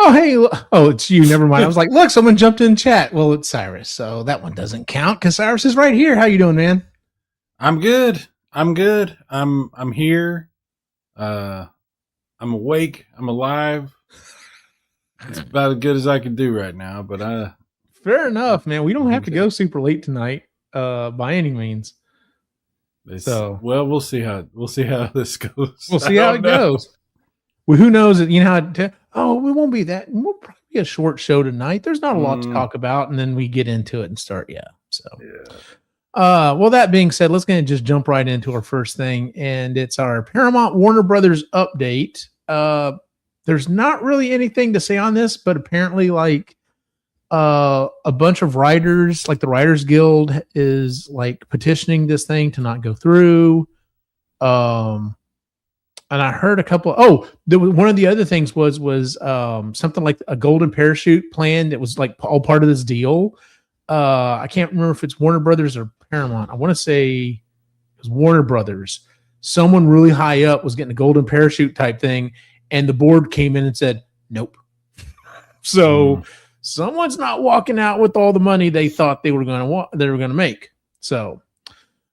Oh, hey. Oh, it's you. Never mind. I was like, look, someone jumped in chat. Well, it's Cyrus. So that one doesn't count because Cyrus is right here. How you doing, man? I'm good. I'm good. I'm here. I'm awake. I'm alive. It's about as good as I can do right now, but Fair enough, man. We don't have to Okay. go super late tonight, by any means. So we'll see how this goes. we'll see how it goes. Well, who knows? You know, we won't be that. We'll probably be a short show tonight. There's not a lot to talk about, and then we get into it and start. Yeah. So, well, that being said, let's gonna just jump right into our first thing, and it's our Paramount Warner Brothers update. There's not really anything to say on this, but apparently, like, a bunch of writers, like the Writers Guild, is like petitioning this thing to not go through. And I heard a couple. One of the other things was something like a golden parachute plan that was like all part of this deal. I can't remember if it's Warner Brothers or Paramount. I want to say it was Warner Brothers. Someone really high up was getting a golden parachute type thing, and the board came in and said, "Nope." So someone's not walking out with all the money they thought they were going to make. So,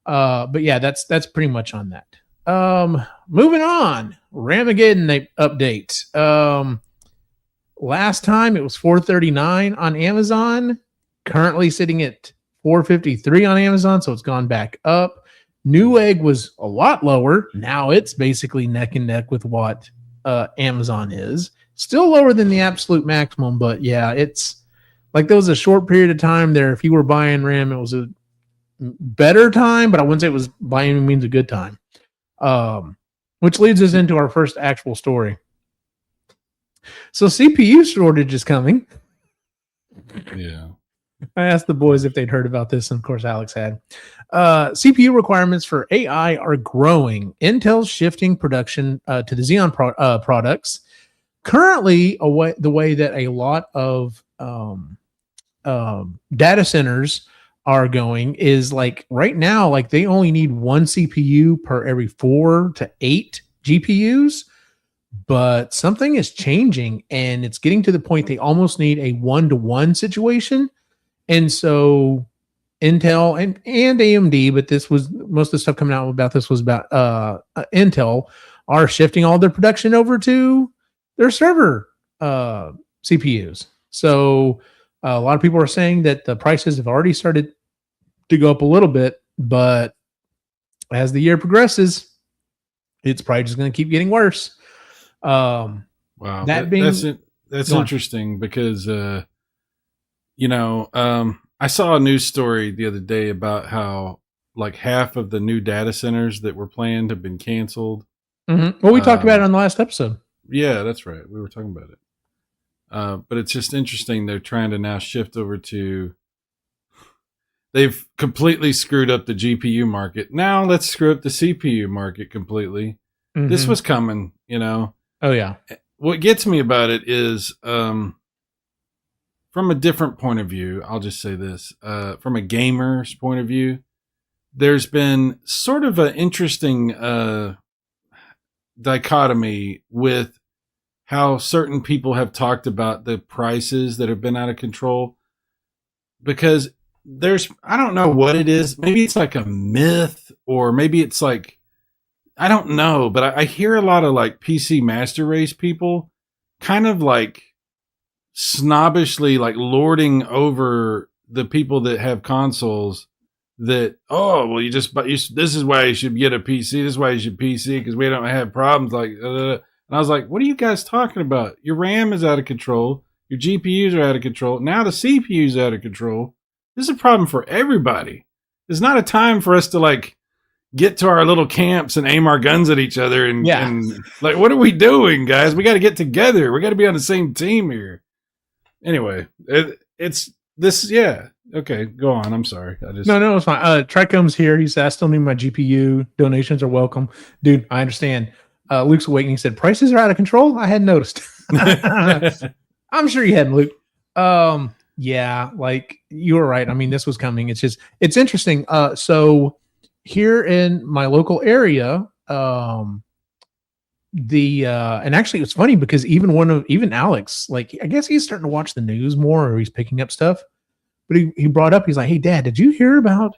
but yeah, that's pretty much on that. Moving on, RAMageddon update. Last time it was $4.39 on Amazon, currently sitting at $4.53 on Amazon, so it's gone back up. Newegg was a lot lower. Now it's basically neck and neck with what Amazon is. Still lower than the absolute maximum, but yeah, it's like there was a short period of time there. If you were buying RAM, it was a better time, but I wouldn't say it was by any means a good time. Which leads us into our first actual story. So CPU shortage is coming. Yeah. I asked the boys if they'd heard about this, and of course Alex had. CPU requirements for AI are growing. Intel's shifting production to the Xeon products. Currently, the way that a lot of data centers are going is like right now, like they only need one CPU per every 4 to 8 GPUs, but something is changing and it's getting to the point they almost need a 1-to-1 situation. And so Intel and AMD, but this was most of the stuff coming out about this was about Intel are shifting all their production over to their server CPUs. So a lot of people are saying that the prices have already started to go up a little bit, but as the year progresses, it's probably just going to keep getting worse. Wow, that's interesting because I saw a news story the other day about how like half of the new data centers that were planned have been canceled. Mm-hmm. Well, we talked about it on the last episode. Yeah, that's right. We were talking about it. But it's just interesting. They're trying to now shift over to, they've completely screwed up the GPU market. Now let's screw up the CPU market completely. Mm-hmm. This was coming, Oh yeah. What gets me about it is, from a different point of view, I'll just say this, from a gamer's point of view, there's been sort of an interesting, dichotomy with how certain people have talked about the prices that have been out of control, because I don't know what it is. Maybe it's like a myth, or maybe it's like, I don't know, but I hear a lot of like PC Master Race people kind of like snobbishly like lording over the people that have consoles that, this is why you should get a PC. This is why you should PC, because we don't have problems like, and I was like, what are you guys talking about? Your RAM is out of control. Your GPUs are out of control. Now the CPU is out of control. This is a problem for everybody. It's not a time for us to like get to our little camps and aim our guns at each other and like, what are we doing, guys? We got to get together. We got to be on the same team here. Anyway, it's this. Yeah. Okay, go on. I'm sorry. No, it's fine. Tricome's here. He said, I still need my GPU. Donations are welcome. Dude, I understand. Luke's Awakening said, prices are out of control? I hadn't noticed. I'm sure you hadn't, Luke. Yeah, like you were right. I mean, this was coming. It's interesting. So here in my local area, and actually it's funny because even Alex, like I guess he's starting to watch the news more, or he's picking up stuff. But he brought up, he's like, "Hey, Dad, did you hear about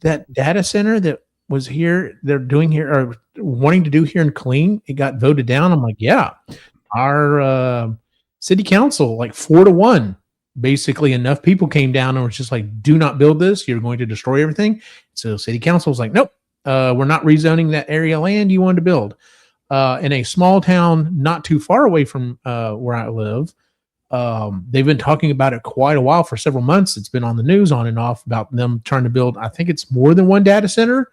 that data center that was here? They're doing here or wanting to do here in Killeen? It got voted down." I'm like, "Yeah, our city council, like 4-1, basically enough people came down and was just like, do not build this. You're going to destroy everything." So city council was like, "Nope, we're not rezoning that area of land you wanted to build." In a small town not too far away from where I live, they've been talking about it quite a while, for several months. It's been on the news on and off about them trying to build, I think it's more than one data center.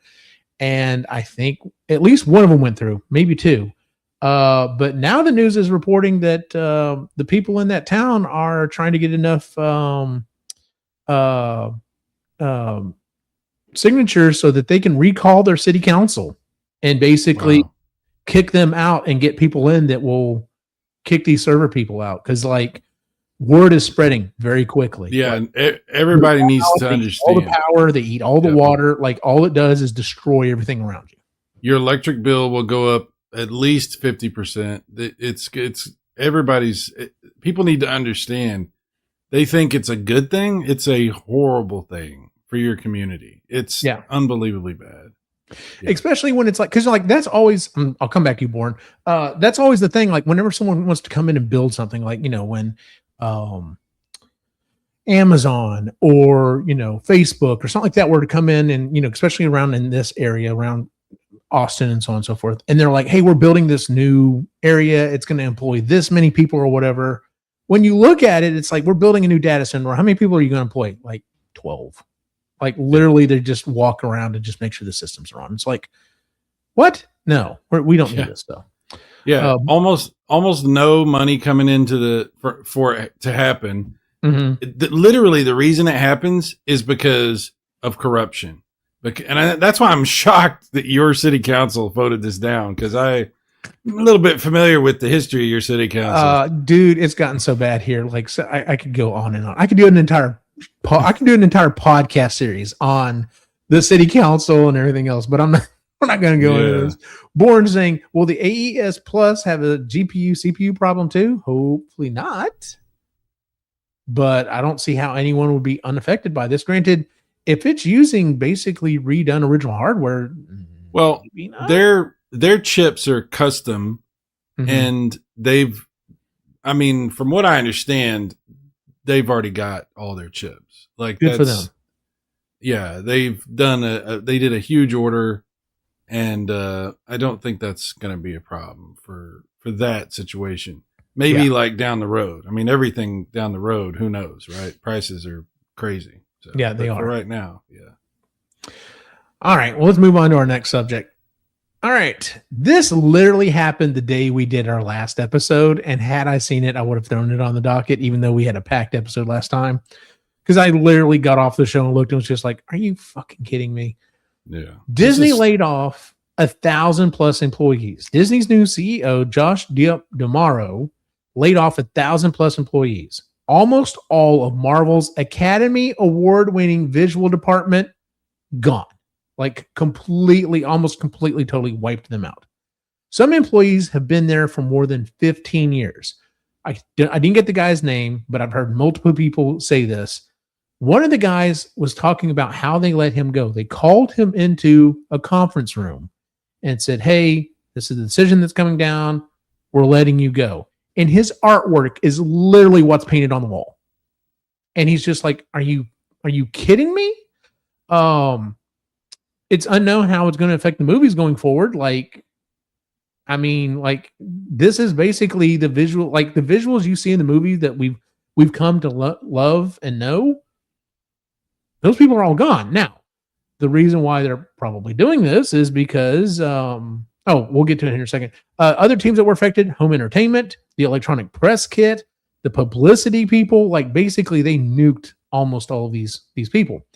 And I think at least one of them went through, maybe two. But now the news is reporting that the people in that town are trying to get enough signatures so that they can recall their city council and basically kick them out and get people in that will kick these server people out. Because like word is spreading very quickly. Yeah, like, and everybody needs to understand. All the power, they eat all the water. Like all it does is destroy everything around you. Your electric bill will go up at least 50%. It's everybody's. People need to understand. They think it's a good thing. It's a horrible thing for your community. It's unbelievably bad. Yeah. Especially when it's like, because like that's always, I'll come back to you, Born. That's always the thing. Like whenever someone wants to come in and build something, like, you know, when Amazon or, you know, Facebook or something like that were to come in and, you know, especially around in this area, around Austin and so on and so forth. And they're like, "Hey, we're building this new area. It's going to employ this many people or whatever." When you look at it, it's like, we're building a new data center. How many people are you going to employ? Like 12. Like literally they just walk around and just make sure the systems are on. It's like, what? No, we don't need this stuff. Yeah. Almost no money coming into for it to happen. Mm-hmm. Literally the reason it happens is because of corruption. That's why I'm shocked that your city council voted this down. Cause I'm a little bit familiar with the history of your city council. Dude, it's gotten so bad here. Like, so I could go on and on. I could do an entire podcast series on the city council and everything else, but we're not going to go into this. Born saying, "Will the AES Plus have a GPU CPU problem too?" Hopefully not. But I don't see how anyone would be unaffected by this. Granted, if it's using basically redone original hardware, well, their chips are custom, and from what I understand, they've already got all their chips. Like, good for them. Yeah, they've done they did a huge order, and I don't think that's going to be a problem for that situation. Maybe like down the road. I mean, everything down the road, who knows, right? Prices are crazy. So, yeah, they are for right now. Yeah. All right. Well, let's move on to our next subject. All right. This literally happened the day we did our last episode. And had I seen it, I would have thrown it on the docket, even though we had a packed episode last time. Because I literally got off the show and looked and was just like, are you fucking kidding me? Yeah. Disney laid off 1,000+ employees. Disney's new CEO, Josh D'Amaro, laid off 1,000+ employees. Almost all of Marvel's Academy Award-winning visual department gone. Like completely, almost completely, totally wiped them out. Some employees have been there for more than 15 years. I didn't get the guy's name, but I've heard multiple people say this. One of the guys was talking about how they let him go. They called him into a conference room and said, "Hey, this is the decision that's coming down. We're letting you go." And his artwork is literally what's painted on the wall. And he's just like, are you kidding me? It's unknown how it's going to affect the movies going forward. Like, I mean, like this is basically the visual, like the visuals you see in the movie that we've come to love and know. Those people are all gone. Now, the reason why they're probably doing this is because, we'll get to it in a second. Other teams that were affected: home entertainment, the electronic press kit, the publicity people. Like basically they nuked almost all of these people.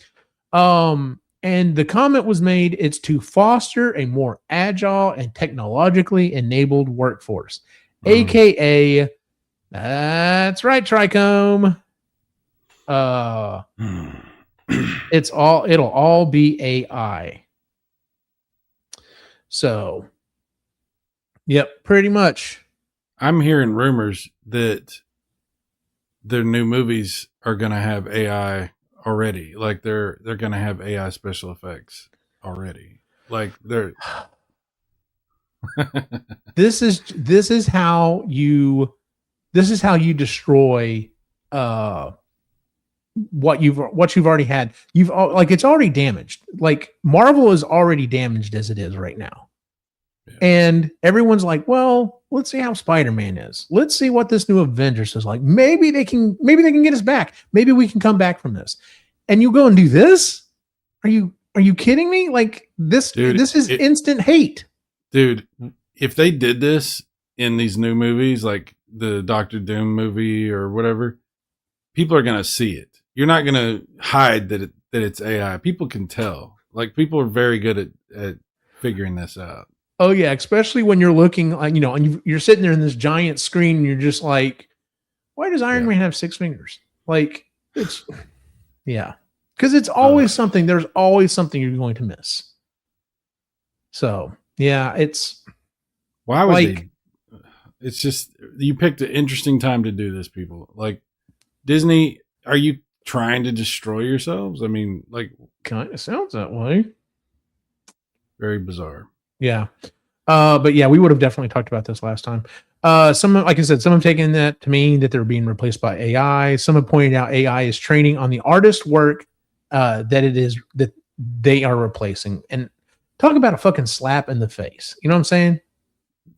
And the comment was made, it's to foster a more agile and technologically enabled workforce, aka that's right, Trichome. It'll all be AI. So Yep, pretty much. I'm hearing rumors that their new movies are going to have AI already. Like they're going to have AI special effects already. Like they're This is how you destroy what you've already had. It's already damaged. Like Marvel is already damaged as it is right now. Yeah. And everyone's like, well, let's see how Spider-Man is. Let's see what this new Avengers is like. Maybe they can get us back. Maybe we can come back from this. And you go and do this? Are you kidding me? Like this, Dude, this is instant hate. Dude, if they did this in these new movies, like the Doctor Doom movie or whatever, people are going to see it. You're not going to hide that it's AI. People can tell. Like people are very good at figuring this out. Oh yeah, especially when you're looking, and you're sitting there in this giant screen, and you're just like, "Why does Iron Man have 6 fingers?" Like it's, yeah, because it's always something. There's always something you're going to miss. So yeah, it's why would they? It's just you picked an interesting time to do this, people. Like Disney, are you trying to destroy yourselves? I mean, like, kind of sounds that way. Very bizarre. Yeah. But yeah, we would have definitely talked about this last time. Some, like I said, some have taken that to mean that they're being replaced by AI. Some have pointed out AI is training on the artist's work that they are replacing. And talk about a fucking slap in the face. You know what I'm saying?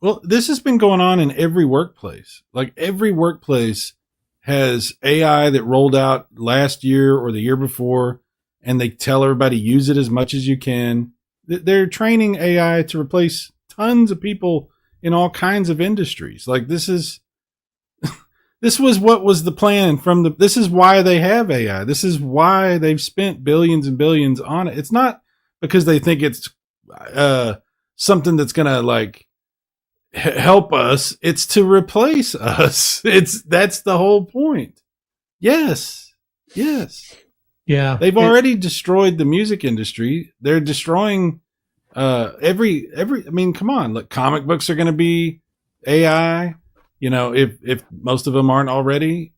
Well, this has been going on in every workplace. Like every workplace has AI that rolled out last year or the year before, and they tell everybody use it as much as you can. They're training AI to replace tons of people in all kinds of industries. Like this was what was the plan this is why they have AI. This is why they've spent billions and billions on it. It's not because they think it's something that's going to like help us. It's to replace us. That's the whole point. Yes. Yeah. They've already destroyed the music industry. They're destroying every I mean, come on. Look, comic books are going to be AI, if most of them aren't already.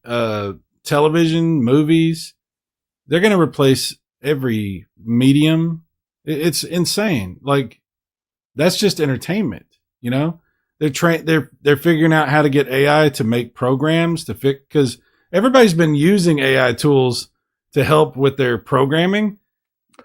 Television, movies, they're going to replace every medium. It's insane. Like that's just entertainment, They're figuring out how to get AI to make programs to fix, because everybody's been using AI tools to help with their programming.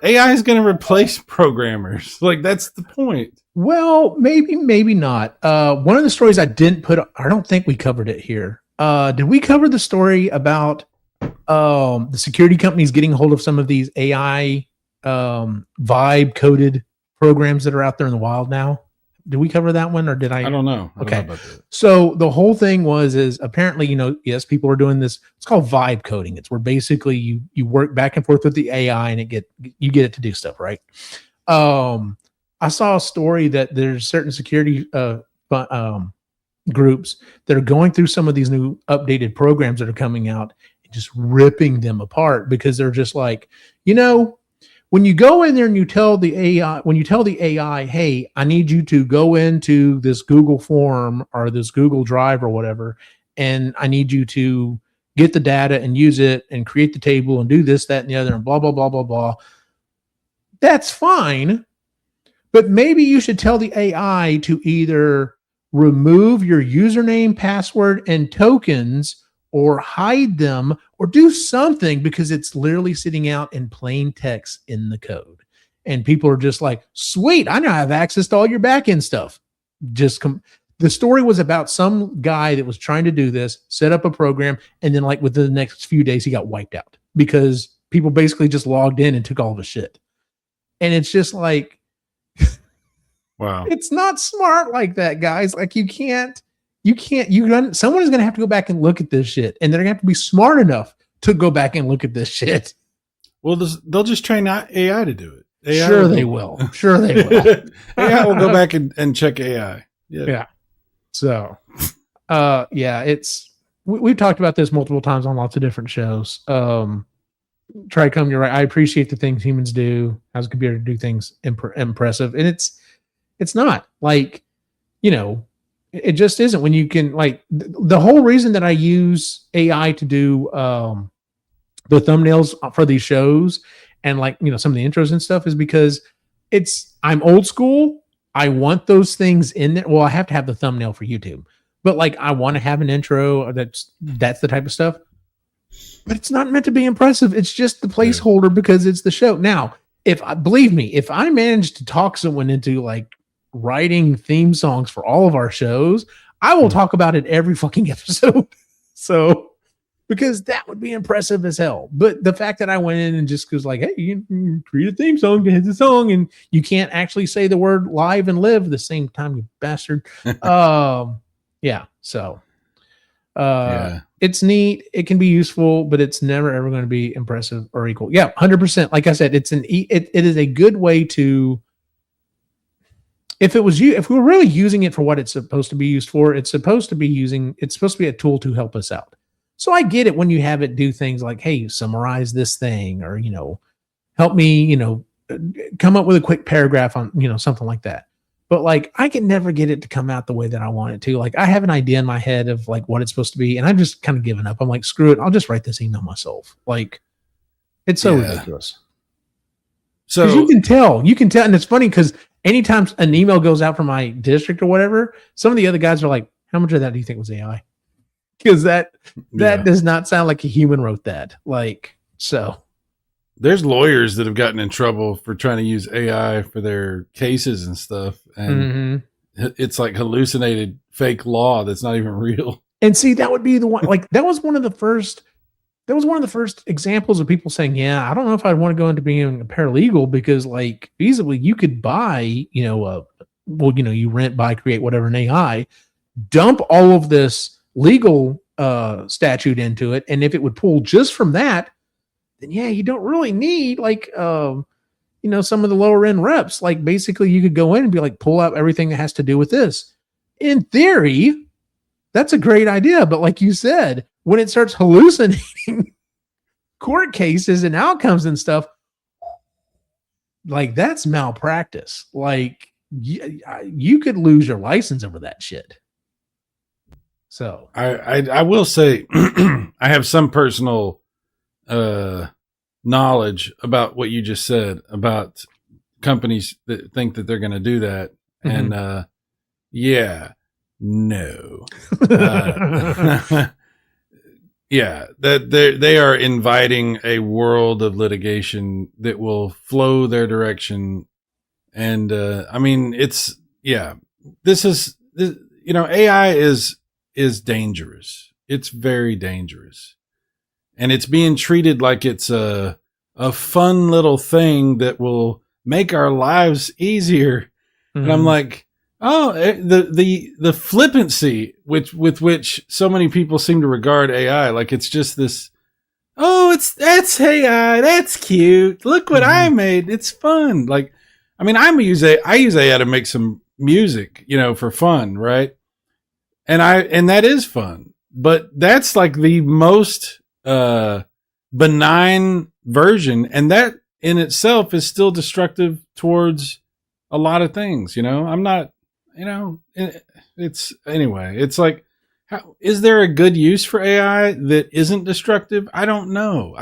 AI is going to replace programmers. Like that's the point. Well, maybe not. One of the stories I didn't put, I don't think we covered it here. Did we cover the story about the security companies getting hold of some of these AI vibe coded programs that are out there in the wild now? Did we cover that one or did I? I don't know. Okay. So the whole thing is apparently, yes, people are doing this. It's called vibe coding. It's where basically you work back and forth with the AI and you get it to do stuff, right? I saw a story that there's certain security groups that are going through some of these new updated programs that are coming out and just ripping them apart because they're just like, when you go in there and you tell the AI, hey, I need you to go into this Google form or this Google Drive or whatever, and I need you to get the data and use it and create the table and do this, that, and the other, and blah, blah, blah, blah, blah. That's fine. But maybe you should tell the AI to either remove your username, password, and tokens or hide them or do something because it's literally sitting out in plain text in the code. And people are just like, sweet, I now have access to all your backend stuff. The story was about some guy that was trying to do this, set up a program, and then like within the next few days, he got wiped out because people basically just logged in and took all of his shit. And it's just like, wow, it's not smart like that, guys. Like someone is going to have to go back and look at this shit, and they're going to have to be smart enough to go back and look at this shit. Well, they'll just train AI to do it. Sure they will. AI will go back and check AI. Yeah. So, we've talked about this multiple times on lots of different shows. Tricom, you're right. I appreciate the things humans do as a computer to do things impressive, and it's not like, It just isn't when you can like the whole reason that I use AI to do the thumbnails for these shows and like, you know, some of the intros and stuff is because I'm old school. I want those things in there. Well, I have to have the thumbnail for YouTube, but like I want to have an intro that's the type of stuff, but it's not meant to be impressive. It's just the placeholder because it's the show. Now, believe me, if I manage to talk someone into like writing theme songs for all of our shows, I will talk about it every fucking episode. So, because that would be impressive as hell. But the fact that I went in and just was like, hey, you can create a theme song, hit the song, and you can't actually say the word live and live at the same time, you bastard. Yeah. So it's neat. It can be useful, but it's never ever going to be impressive or equal. Yeah, 100%. Like I said, it is a good way to, if we were really using it for what it's supposed to be used for, it's supposed to be a tool to help us out. So I get it when you have it do things like, hey, summarize this thing, or, you know, help me, you know, come up with a quick paragraph on, you know, something like that. But like, I can never get it to come out the way that I want it to. Like, I have an idea in my head of like what it's supposed to be, and I've just kind of given up. I'm like, screw it. I'll just write this email myself. Like, it's so ridiculous. So you can tell, and it's funny because anytime an email goes out from my district or whatever, some of the other guys are like, how much of that do you think was AI? Because that does not sound like a human wrote that. Like, so there's lawyers that have gotten in trouble for trying to use AI for their cases and stuff, and it's like hallucinated fake law that's not even real. And see, that would be the one. Like, that was one of the first examples of people saying, yeah, I don't know if I'd want to go into being a paralegal, because like feasibly you could buy, you know, you rent, buy, create, whatever, an AI, dump all of this legal statute into it, and if it would pull just from that, then yeah, you don't really need like you know, some of the lower end reps. Like, basically you could go in and be like, pull out everything that has to do with this. In theory, that's a great idea, but like you said, when it starts hallucinating court cases and outcomes and stuff, like, that's malpractice. Like, you could lose your license over that shit. So I will say I have some personal knowledge about what you just said about companies that think that they're going to do that. And no. Yeah, that they are inviting a world of litigation that will flow their direction. And I mean, this is, you know, AI is dangerous. It's very dangerous. And it's being treated like it's a fun little thing that will make our lives easier. And I'm like, oh, the flippancy with which so many people seem to regard AI, like it's just this, oh, that's AI, that's cute. Look what I made. It's fun. Like, I mean, I use AI to make some music, you know, for fun, right? And that is fun, but that's like the most benign version, and that in itself is still destructive towards a lot of things. You know, I'm not, you know, it's anyway. It's like, is there a good use for AI that isn't destructive? I don't know.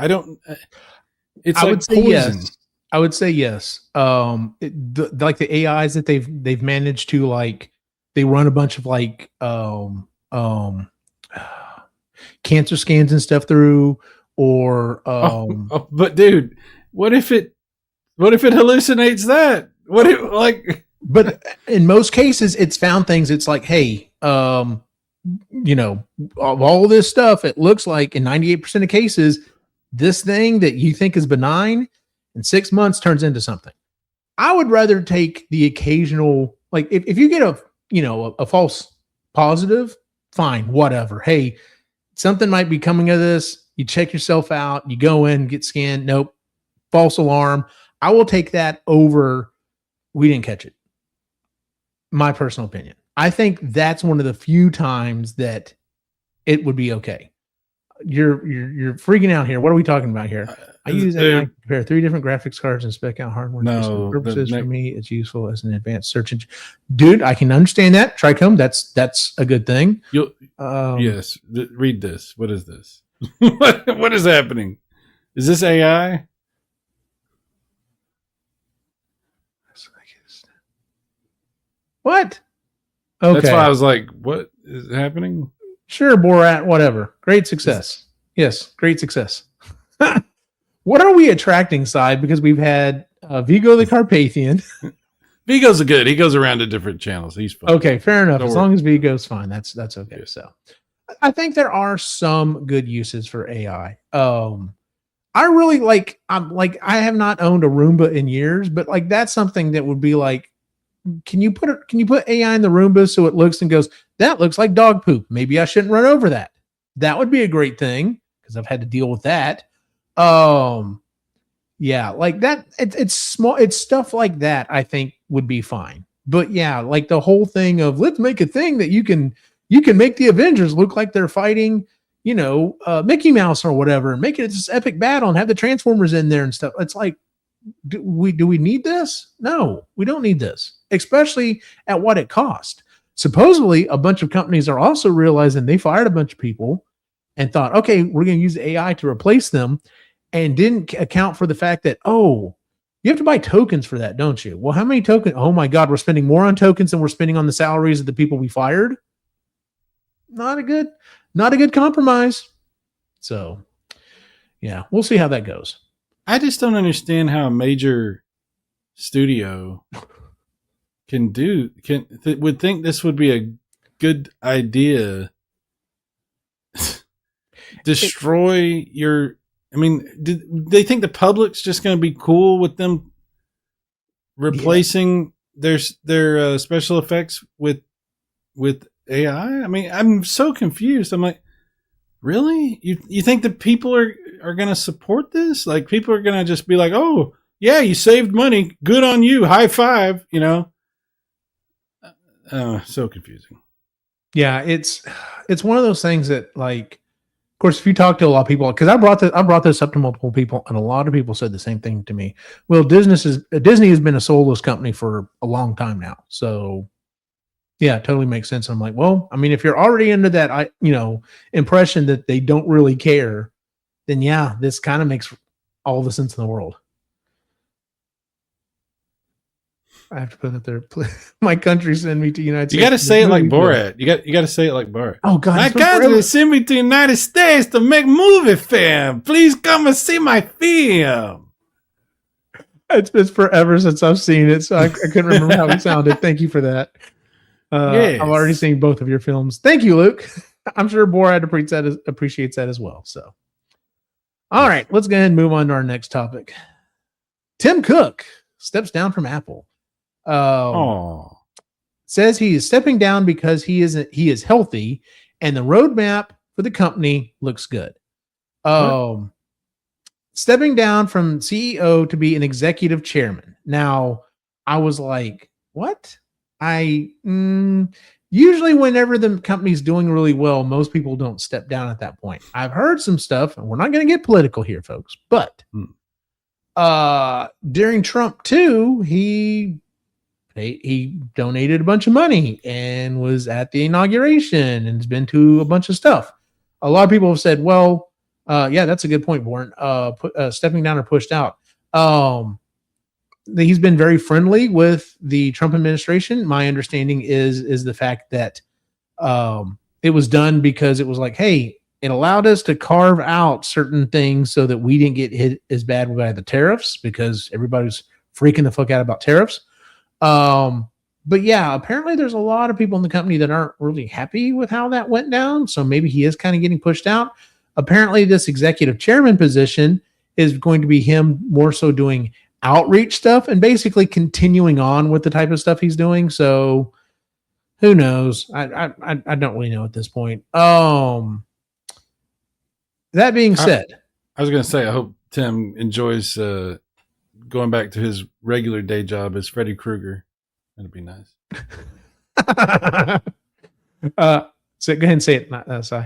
It's like poison. I would say yes. Like the AIs that they've managed to, like, they run a bunch of like cancer scans and stuff through, or but dude, what if it hallucinates that? What if, like, but in most cases it's found things. It's like, hey, you know, of all this stuff, it looks like in 98% of cases, this thing that you think is benign in 6 months turns into something. I would rather take the occasional, like, if you get a false positive, fine, whatever. Hey, something might be coming of this. You check yourself out, you go in, get scanned. Nope. False alarm. I will take that over, we didn't catch it. My personal opinion. I think that's one of the few times that it would be okay. You're freaking out here. What are we talking about here? I use AI to compare 3 different graphics cards and spec out hardware. No, purposes for me, it's useful as an advanced search engine. Dude, I can understand that. Tricome, that's a good thing. Yes, read this. What is this? What is happening? Is this AI? What? Okay. That's why I was like, what is happening? Sure, Borat, whatever. Great success. Yes, great success. What are we attracting, Side? Because we've had Vigo the Carpathian. Vigo's good. He goes around to different channels. He's fine. Okay, fair enough. As long as Vigo's fine, that's okay. So I think there are some good uses for AI. I really I have not owned a Roomba in years, but like that's something that would be like, can you put AI in the Roomba so it looks and goes, that looks like dog poop. Maybe I shouldn't run over that. That would be a great thing because I've had to deal with that. Yeah, like that. It's small. It's stuff like that. I think would be fine. But yeah, like the whole thing of let's make a thing that you can make the Avengers look like they're fighting, Mickey Mouse or whatever, and make it this epic battle and have the Transformers in there and stuff. It's like, do we need this? No, we don't need this, especially at what it cost. Supposedly, a bunch of companies are also realizing they fired a bunch of people and thought, okay, we're going to use AI to replace them, and didn't account for the fact that, you have to buy tokens for that, don't you? Well, how many tokens? Oh my God, we're spending more on tokens than we're spending on the salaries of the people we fired. Not a good compromise. So, yeah, we'll see how that goes. I just don't understand how a major studio would think this would be a good idea. Destroy your. I mean, do they think the public's just going to be cool with them replacing their special effects with AI? I mean, I'm so confused. I'm like, really? You think that people are going to support this? Like, people are going to just be like, oh, yeah, you saved money. Good on you. High five, So confusing. Yeah, it's one of those things that, like, of course, if you talk to a lot of people, because I brought this up to multiple people, and a lot of people said the same thing to me. Well, Disney has been a soulless company for a long time now, so yeah, it totally makes sense. I'm like, well, I mean, if you're already into that, impression that they don't really care, then yeah, this kind of makes all the sense in the world. I have to put it there. My country send me to United States. You got to say it like Borat. You got to say it like Borat. Oh God! My country send me to United States to make movie film. Please come and see my film. It's been forever since I've seen it, so I couldn't remember how it sounded. Thank you for that. Yes. I've already seen both of your films. Thank you, Luke. I'm sure Borat appreciates that as well. So, all right, let's go ahead and move on to our next topic. Tim Cook steps down from Apple. Says he is stepping down because he is healthy, and the roadmap for the company looks good. Stepping down from CEO to be an executive chairman. Now, I was like, what? Usually whenever the company's doing really well, most people don't step down at that point. I've heard some stuff, and we're not going to get political here, folks, but during Trump 2, he donated a bunch of money and was at the inauguration and has been to a bunch of stuff. A lot of people have said, well, yeah, that's a good point, Warren. Stepping down or pushed out. He's been very friendly with the Trump administration. My understanding is the fact that it was done because it was like, hey, it allowed us to carve out certain things so that we didn't get hit as bad by the tariffs, because everybody's freaking the fuck out about tariffs. But yeah, apparently there's a lot of people in the company that aren't really happy with how that went down. So maybe he is kind of getting pushed out. Apparently this executive chairman position is going to be him more so doing outreach stuff and basically continuing on with the type of stuff he's doing. So who knows? I don't really know at this point. That being said, I was going to say, I hope Tim enjoys, going back to his regular day job as Freddy Krueger. That'd be nice. So go ahead and say it, Si.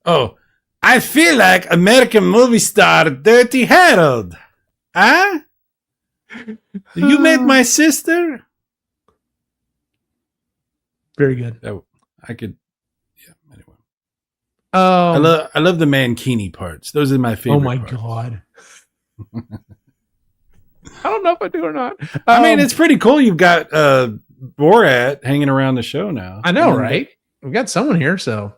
Oh, I feel like American movie star Dirty Harold. Huh? You met my sister? Very good. Oh, I could. Yeah. Anyway, I love the mankini parts. Those are my favorite. Oh my parts. God. I don't know if I do or not. I mean, it's pretty cool. You've got Borat hanging around the show now. I know, right? We've got someone here. So,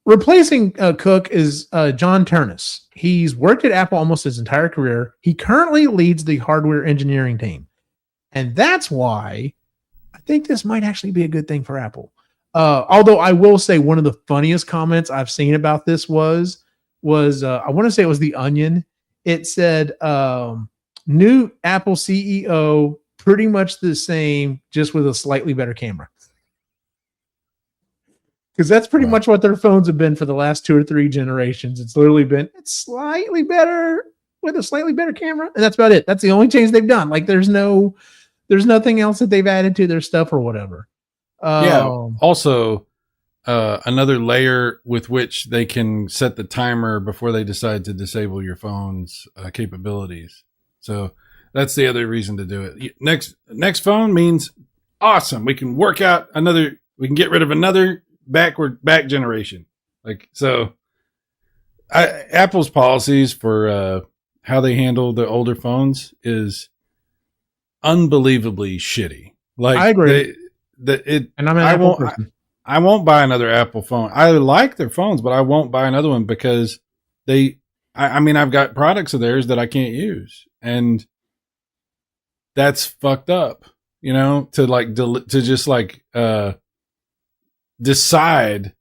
replacing Cook is John Turnus. He's worked at Apple almost his entire career. He currently leads the hardware engineering team, and that's why I think this might actually be a good thing for Apple. Although I will say one of the funniest comments I've seen about this was I want to say it was The Onion. It said, new Apple CEO, pretty much the same, just with a slightly better camera. Because that's pretty much what their phones have been for the last 2 or 3 generations. It's literally been, it's slightly better with a slightly better camera. And that's about it. That's the only change they've done. Like there's nothing else that they've added to their stuff or whatever. Also, another layer with which they can set the timer before they decide to disable your phone's capabilities. So that's the other reason to do it. Next phone means awesome. We can we can get rid of another back generation. Like, so Apple's policies for how they handle the older phones is unbelievably shitty. Like, I agree. I won't buy another Apple phone. I like their phones, but I won't buy another one because I've got products of theirs that I can't use, and that's fucked up, to just decide,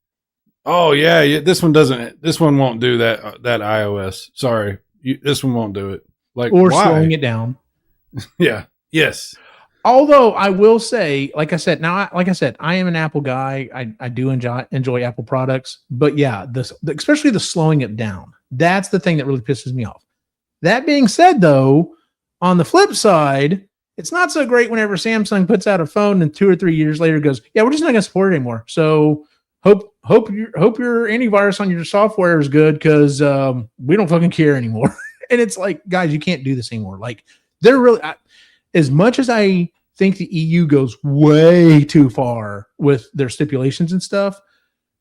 oh yeah, this one won't do that iOS. Sorry. This one won't do it. Like, or why? slowing it down. Yeah. Yes. Although I will say, like I said, I am an Apple guy. I do enjoy Apple products, but yeah, especially the slowing it down. That's the thing that really pisses me off. That being said, though, on the flip side, it's not so great whenever Samsung puts out a phone and 2 or 3 years later goes, yeah, we're just not going to support it anymore. So hope your antivirus on your software is good because we don't fucking care anymore. And it's like, guys, you can't do this anymore. Like, they're really, as much as I think the EU goes way too far with their stipulations and stuff,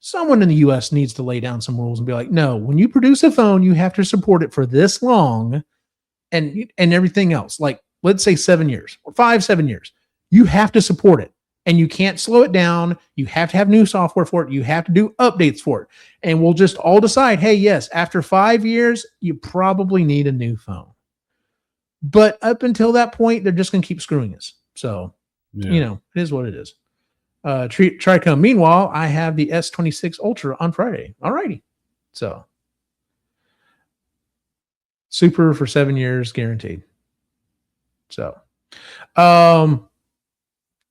someone in the US needs to lay down some rules and be like, no, when you produce a phone, you have to support it for this long and everything else. Like, let's say 7 years or 7 years, you have to support it and you can't slow it down. You have to have new software for it. You have to do updates for it. And we'll just all decide, hey, yes, after 5 years, you probably need a new phone. But up until that point, they're just going to keep screwing us. So, it is what it is. Tricom. Meanwhile, I have the S26 Ultra on Friday. All righty. So, super for 7 years guaranteed. So,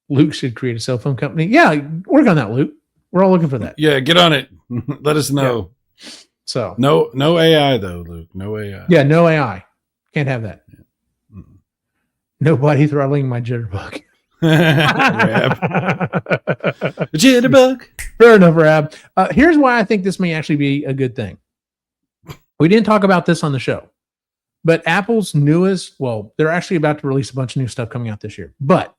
Luke should create a cell phone company. Yeah, work on that, Luke. We're all looking for that. Yeah, get on it. Let us know. Yeah. So, no AI though, Luke. No AI. Yeah, no AI. Can't have that. Yeah. Nobody throttling my jitterbug. Jitterbug. Fair enough, Rab. Here's why I think this may actually be a good thing. We didn't talk about this on the show, but Apple's they're actually about to release a bunch of new stuff coming out this year. But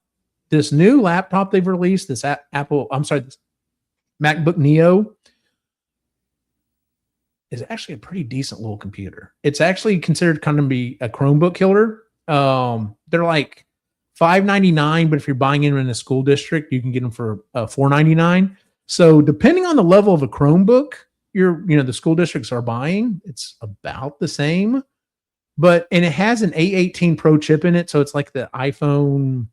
this new laptop they've released, this MacBook Neo, is actually a pretty decent little computer. It's actually considered kind of be a Chromebook killer. They're like $599, but if you're buying them in a school district, you can get them for $499. So depending on the level of a Chromebook the school districts are buying, it's about the same. And it has an A18 Pro chip in it, so it's like the iPhone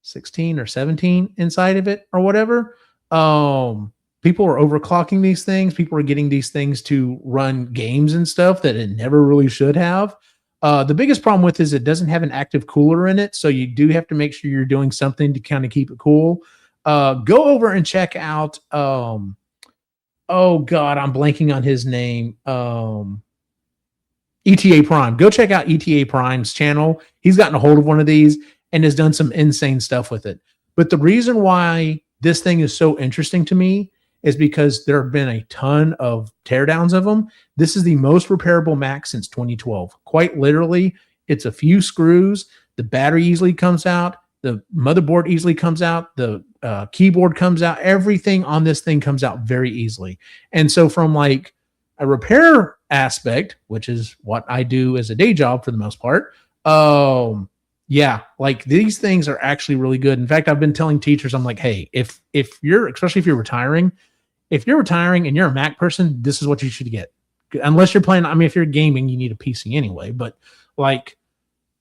16 or 17 inside of it or whatever. People are overclocking these things. People are getting these things to run games and stuff that it never really should have. The biggest problem with it is it doesn't have an active cooler in it, so you do have to make sure you're doing something to kind of keep it cool. Go over and check out. Oh God, I'm blanking on his name. ETA Prime. Go check out ETA Prime's channel. He's gotten a hold of one of these and has done some insane stuff with it. But the reason why this thing is so interesting to me is because there have been a ton of teardowns of them. This is the most repairable Mac since 2012. Quite literally, it's a few screws. The battery easily comes out. The motherboard easily comes out. The keyboard comes out. Everything on this thing comes out very easily. And so from like a repair aspect, which is what I do as a day job for the most part, yeah, like these things are actually really good. In fact, I've been telling teachers, I'm like, hey, if you're, especially if you're retiring and you're a Mac person, this is what you should get. Unless you're playing, I mean, if you're gaming, you need a PC anyway, but like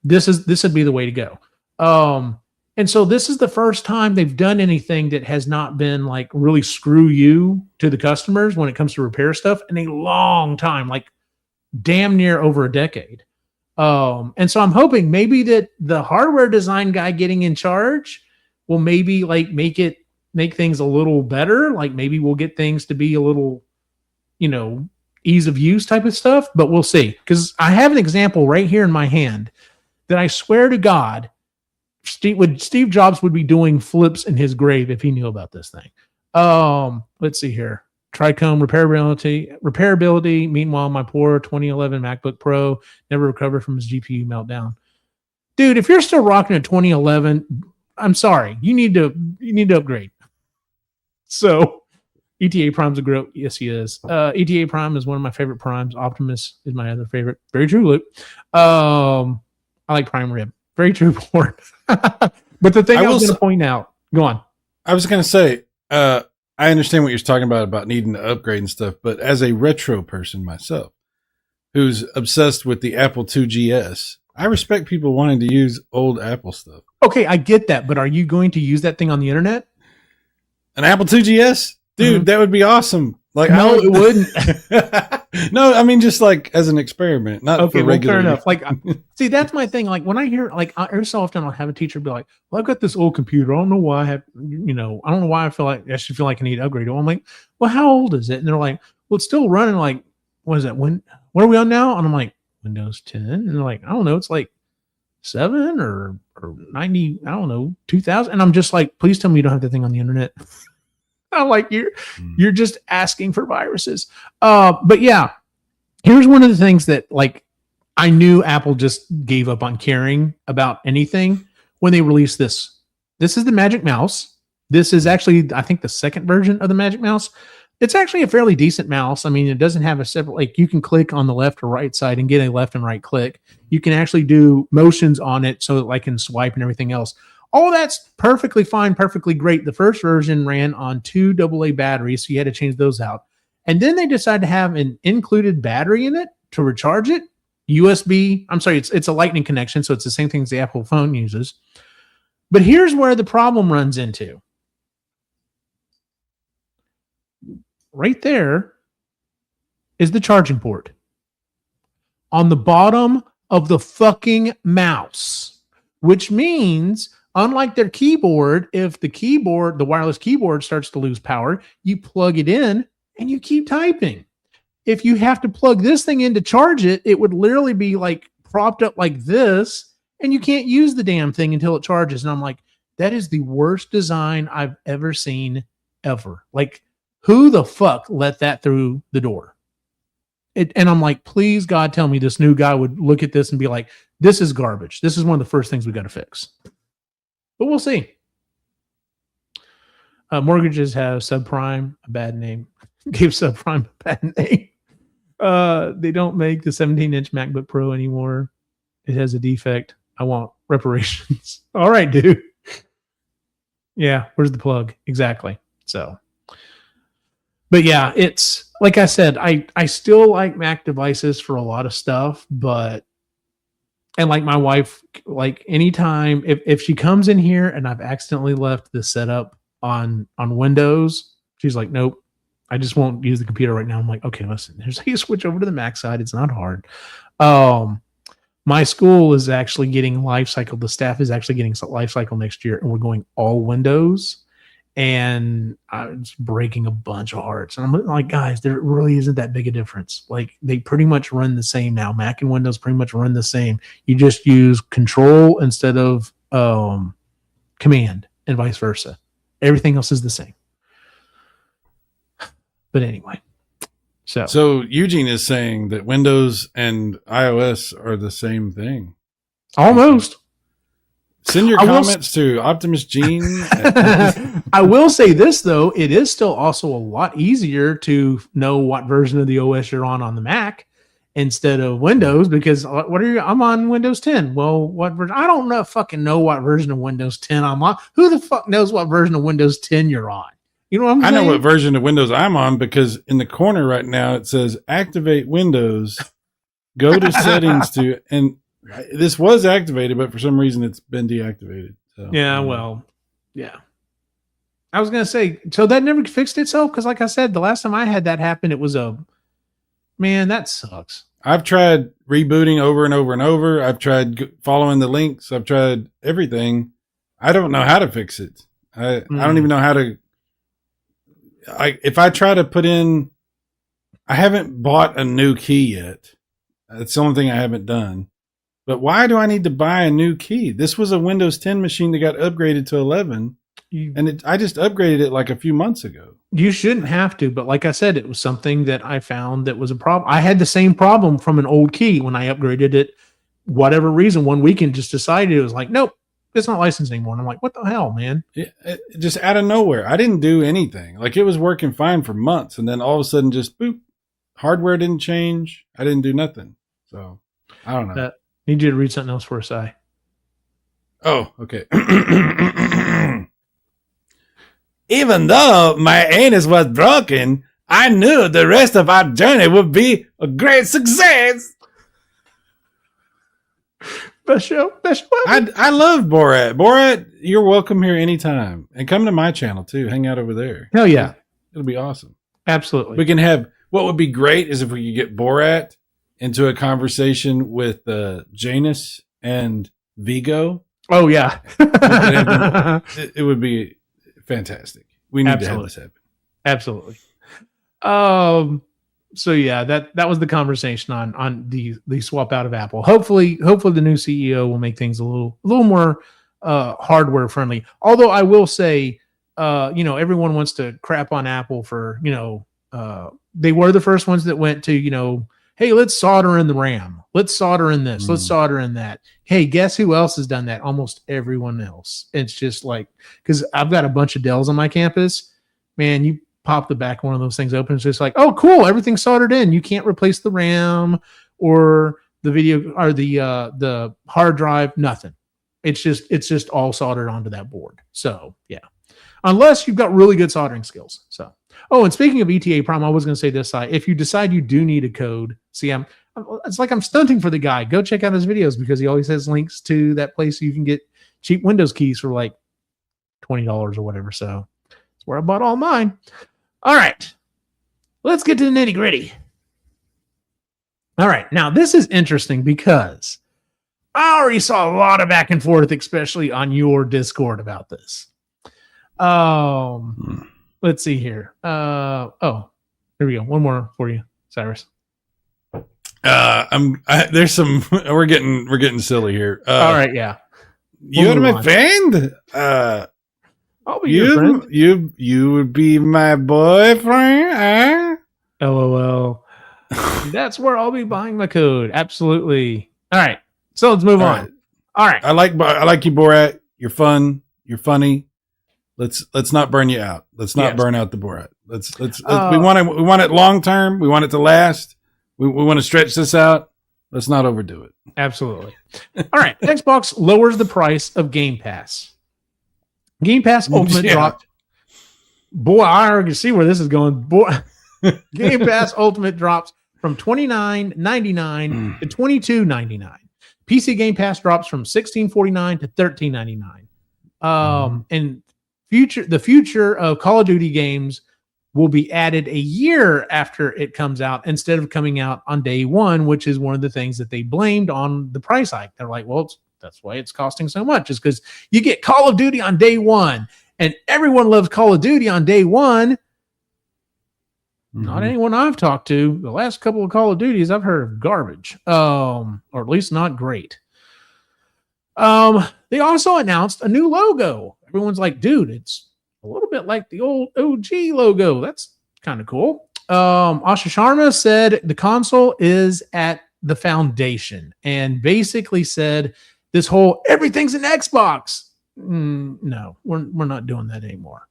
this would be the way to go. And so this is the first time they've done anything that has not been like really screw you to the customers when it comes to repair stuff in a long time, like damn near over a decade. And so I'm hoping maybe that the hardware design guy getting in charge will maybe like make things a little better. Like maybe we'll get things to be a little, ease of use type of stuff, but we'll see. Because I have an example right here in my hand that I swear to God, Steve Jobs would be doing flips in his grave if he knew about this thing. Let's see here. Trichome repairability. Meanwhile, my poor 2011 MacBook Pro never recovered from his GPU meltdown. Dude, if you're still rocking a 2011, I'm sorry. You need to upgrade. So ETA Prime's a great. Yes, he is. ETA Prime is one of my favorite primes. Optimus is my other favorite. Very true, Luke. I like Prime Rib. Very true, Port. But the thing I was going to point out, go on. I was going to say, I understand what you're talking about needing to upgrade and stuff, but as a retro person myself, who's obsessed with the Apple IIgs, I respect people wanting to use old Apple stuff. Okay, I get that, but are you going to use that thing on the internet? An Apple IIgs? Dude, That would be awesome. Like, no, it wouldn't. No, I mean, just like as an experiment, not okay, for regular. Fair enough. Like, see, that's my thing. Like when I hear, like, every so often I'll have a teacher be like, "Well, I've got this old computer. I don't know why I have, I don't know why I should feel like I need to upgrade it." I'm like, "Well, how old is it?" And they're like, "Well, it's still running. Like, what is that? What are we on now?" And I'm like, "Windows 10." And they're like, "I don't know. It's like 7 or 90. I don't know, 2000." And I'm just like, "Please tell me you don't have that thing on the internet." I'm like, you're just asking for viruses. But yeah, here's one of the things that like I knew Apple just gave up on caring about anything when they released this. This is the Magic Mouse. This is actually, I think, the second version of the Magic Mouse. It's actually a fairly decent mouse. I mean, it doesn't have a separate, like you can click on the left or right side and get a left and right click. You can actually do motions on it so that I can swipe and everything else. All that's perfectly fine, perfectly great. The first version ran on 2 AA batteries, so you had to change those out. And then they decided to have an included battery in it to recharge it. USB, I'm sorry, it's a lightning connection, so it's the same thing as the Apple phone uses. But here's where the problem runs into. Right there is the charging port. On the bottom of the fucking mouse, which means unlike their keyboard, if the wireless keyboard starts to lose power, you plug it in and you keep typing. If you have to plug this thing in to charge it, it would literally be like propped up like this, and you can't use the damn thing until it charges. And I'm like, that is the worst design I've ever seen ever. Like, who the fuck let that through the door? And I'm like, please, God, tell me this new guy would look at this and be like, this is garbage. This is one of the first things we got to fix. But we'll see. Mortgages have subprime, a bad name. Gave subprime a bad name. They don't make the 17-inch MacBook Pro anymore. It has a defect. I want reparations. All right, dude. Yeah, where's the plug? Exactly. So, but yeah, it's like I said, I still like Mac devices for a lot of stuff, but and like my wife, like anytime if she comes in here and I've accidentally left the setup on Windows, she's like, nope, I just won't use the computer right now. I'm like, okay, listen, here's how you switch over to the Mac side. It's not hard. My school is actually getting Lifecycle. The staff is actually getting Lifecycle next year, and we're going all Windows. And it's breaking a bunch of hearts. And I'm like, guys, there really isn't that big a difference. Like, they pretty much run the same now. Mac and Windows pretty much run the same. You just use Control instead of Command, and vice versa. Everything else is the same. But anyway, so Eugene is saying that Windows and iOS are the same thing. Almost. Send your comments to Optimus Gene. I will say this, though. It is still also a lot easier to know what version of the OS you're on the Mac instead of Windows, because I'm on Windows 10. Well, what version? I don't know, fucking know what version of Windows 10 I'm on. Who the fuck knows what version of Windows 10 you're on? You know what I'm saying? I know what version of Windows I'm on, because in the corner right now it says activate Windows, go to settings to, and this was activated, but for some reason it's been deactivated. So, yeah, well, yeah. I was going to say, so that never fixed itself? Because like I said, the last time I had that happen, it was man, that sucks. I've tried rebooting over and over and over. I've tried following the links. I've tried everything. I don't know how to fix it. I don't even know how to. If I try to put in, I haven't bought a new key yet. That's the only thing I haven't done. But why do I need to buy a new key? This was a Windows 10 machine that got upgraded to 11, and I just upgraded it like a few months ago. You shouldn't have to, but like I said, it was something that I found that was a problem. I had the same problem from an old key when I upgraded it. Whatever reason, one weekend just decided it was like, nope, it's not licensed anymore. And I'm like, what the hell, man? Yeah, just out of nowhere. I didn't do anything. Like, it was working fine for months, and then all of a sudden, just boop, hardware didn't change. I didn't do nothing. So I don't know. Need you to read something else for a sigh. Oh, okay. Even though my anus was broken, I knew the rest of our journey would be a great success. Best show. I love Borat. Borat, you're welcome here anytime. And come to my channel, too. Hang out over there. Hell yeah. It'll be awesome. Absolutely. We can have, what would be great is if we could get Borat into a conversation with Janus and Vigo. Oh, yeah. It would be fantastic. We need to have this happen. Absolutely. So yeah, that was the conversation on the swap out of Apple. Hopefully the new CEO will make things a little more hardware friendly. Although I will say, everyone wants to crap on Apple for, they were the first ones that went to, hey, let's solder in the RAM. Let's solder in this. Let's solder in that. Hey, guess who else has done that? Almost everyone else. It's just like, because I've got a bunch of Dells on my campus. Man, you pop the back one of those things open. It's just like, oh, cool. Everything's soldered in. You can't replace the RAM or the video or the hard drive. Nothing. It's just all soldered onto that board. So yeah, unless you've got really good soldering skills. So. Oh, and speaking of ETA Prime, I was going to say this. If you decide you do need a code, it's like I'm stunting for the guy. Go check out his videos because he always has links to that place so you can get cheap Windows keys for like $20 or whatever. So that's where I bought all mine. All right, let's get to the nitty gritty. All right, now this is interesting because I already saw a lot of back and forth, especially on your Discord about this. Let's see here. Here we go. One more for you, Cyrus. There's some. We're getting silly here. All right, yeah. You're my friend. I'll be your friend. You would be my boyfriend. LOL. That's where I'll be buying my code. Absolutely. All right. So let's move on. Right. All right. I like you, Borat. You're fun. You're funny. Let's not burn you out. Let's not burn out the Borat. Let's we want it long term. We want it to last. We want to stretch this out. Let's not overdo it. Absolutely. All right. Xbox lowers the price of Game Pass. Game Pass Ultimate dropped. Boy, I already see where this is going. Boy, Game Pass Ultimate drops from $29.99 to $22.99. PC Game Pass drops from $16.49 to $13.99. And the future of Call of Duty games will be added a year after it comes out instead of coming out on day one, which is one of the things that they blamed on the price hike. They're like, well, that's why it's costing so much, is because you get Call of Duty on day one, and everyone loves Call of Duty on day one. Not anyone I've talked to. The last couple of Call of Duties I've heard of garbage, or at least not great. They also announced a new logo. Everyone's like, dude, it's a little bit like the old OG logo. That's kind of cool. Asha Sharma said the console is at the foundation and basically said this whole everything's an Xbox. No, we're not doing that anymore.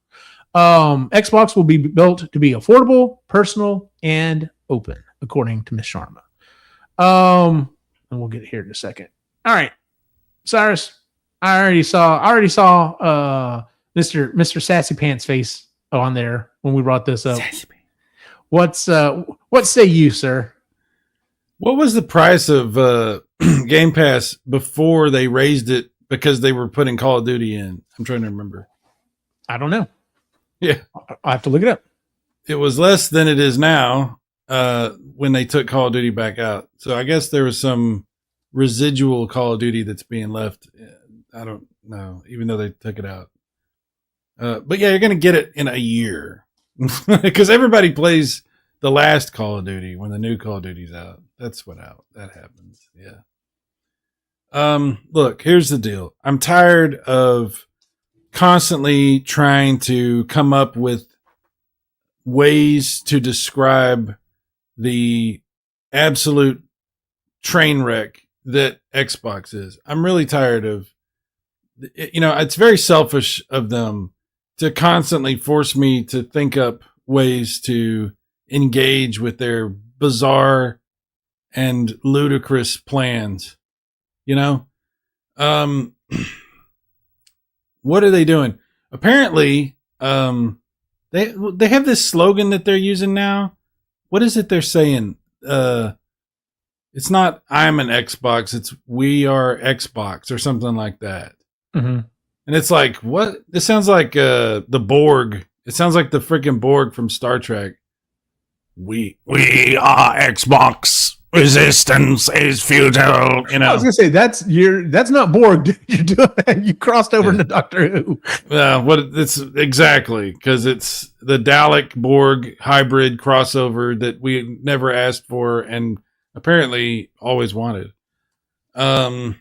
Xbox will be built to be affordable, personal, and open, according to Miss Sharma. And we'll get here in a second. All right, Cyrus, I already saw Mr. Sassy Pants face on there when we brought this up. What say you, sir? What was the price of Game Pass before they raised it because they were putting Call of Duty in? I'm trying to remember. I don't know. Yeah, I have to look it up. It was less than it is now when they took Call of Duty back out. So I guess there was some residual Call of Duty that's being left. I don't know, even though they took it out. But yeah, you're going to get it in a year because everybody plays the last Call of Duty when the new Call of Duty's out. That's what that happens. Yeah. Look, here's the deal. I'm tired of constantly trying to come up with ways to describe the absolute train wreck that Xbox is. I'm really tired of, it's very selfish of them to constantly force me to think up ways to engage with their bizarre and ludicrous plans. What are they doing? Apparently, they have this slogan that they're using now. What is it they're saying? It's not I'm an Xbox, it's we are Xbox or something like that. Mm-hmm. And it's like, what? This sounds like the Borg. It sounds like the freaking Borg from Star Trek. We are Xbox. Resistance is futile. I was gonna say that's not Borg. You crossed over into Doctor Who. It's exactly because it's the Dalek Borg hybrid crossover that we never asked for and apparently always wanted. I'm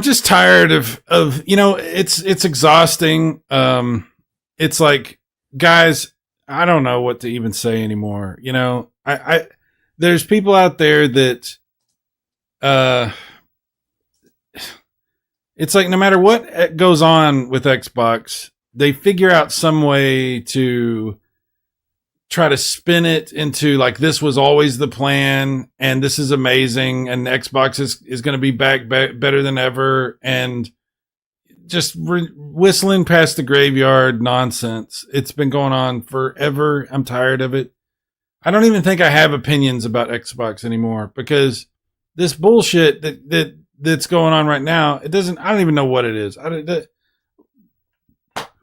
just tired of it's exhausting. It's like, guys, I don't know what to even say anymore. I there's people out there that it's like no matter what goes on with Xbox, they figure out some way to try to spin it into like this was always the plan and this is amazing and Xbox is going to be back better than ever and just whistling past the graveyard nonsense. It's been going on forever. I'm tired of it. I don't even think I have opinions about Xbox anymore because this bullshit that's going on right now, I don't even know what it is.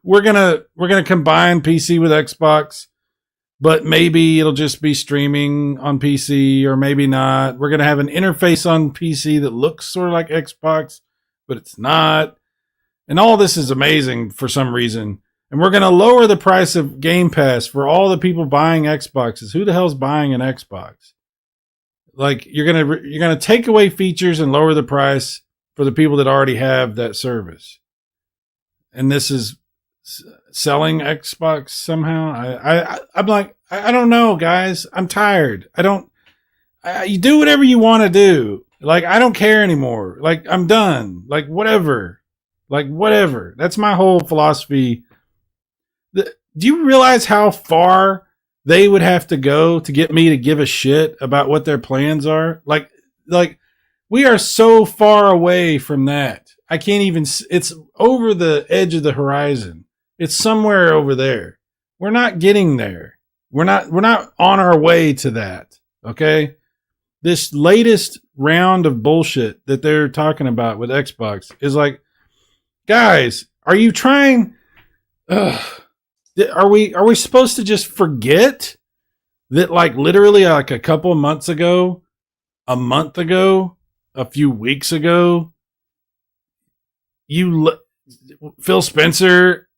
We're going to combine PC with Xbox, but maybe it'll just be streaming on PC or maybe not. We're going to have an interface on PC that looks sort of like Xbox, but it's not. And all this is amazing for some reason. And we're going to lower the price of Game Pass for all the people buying Xboxes. Who the hell's buying an Xbox? Like you're going to take away features and lower the price for the people that already have that service. And this is selling Xbox somehow. I'm like, I don't know, guys. I'm tired. You do whatever you want to do. Like, I don't care anymore. Like, I'm done. Like, whatever. That's my whole philosophy. Do you realize how far they would have to go to get me to give a shit about what their plans are? Like we are so far away from that. I can't even, it's over the edge of the horizon. It's somewhere over there. We're not getting there. We're not on our way to that. Okay. This latest round of bullshit that they're talking about with Xbox is like, guys, are you trying? Are we supposed to just forget that? Like literally, like a couple of months ago, a month ago, a few weeks ago, Phil Spencer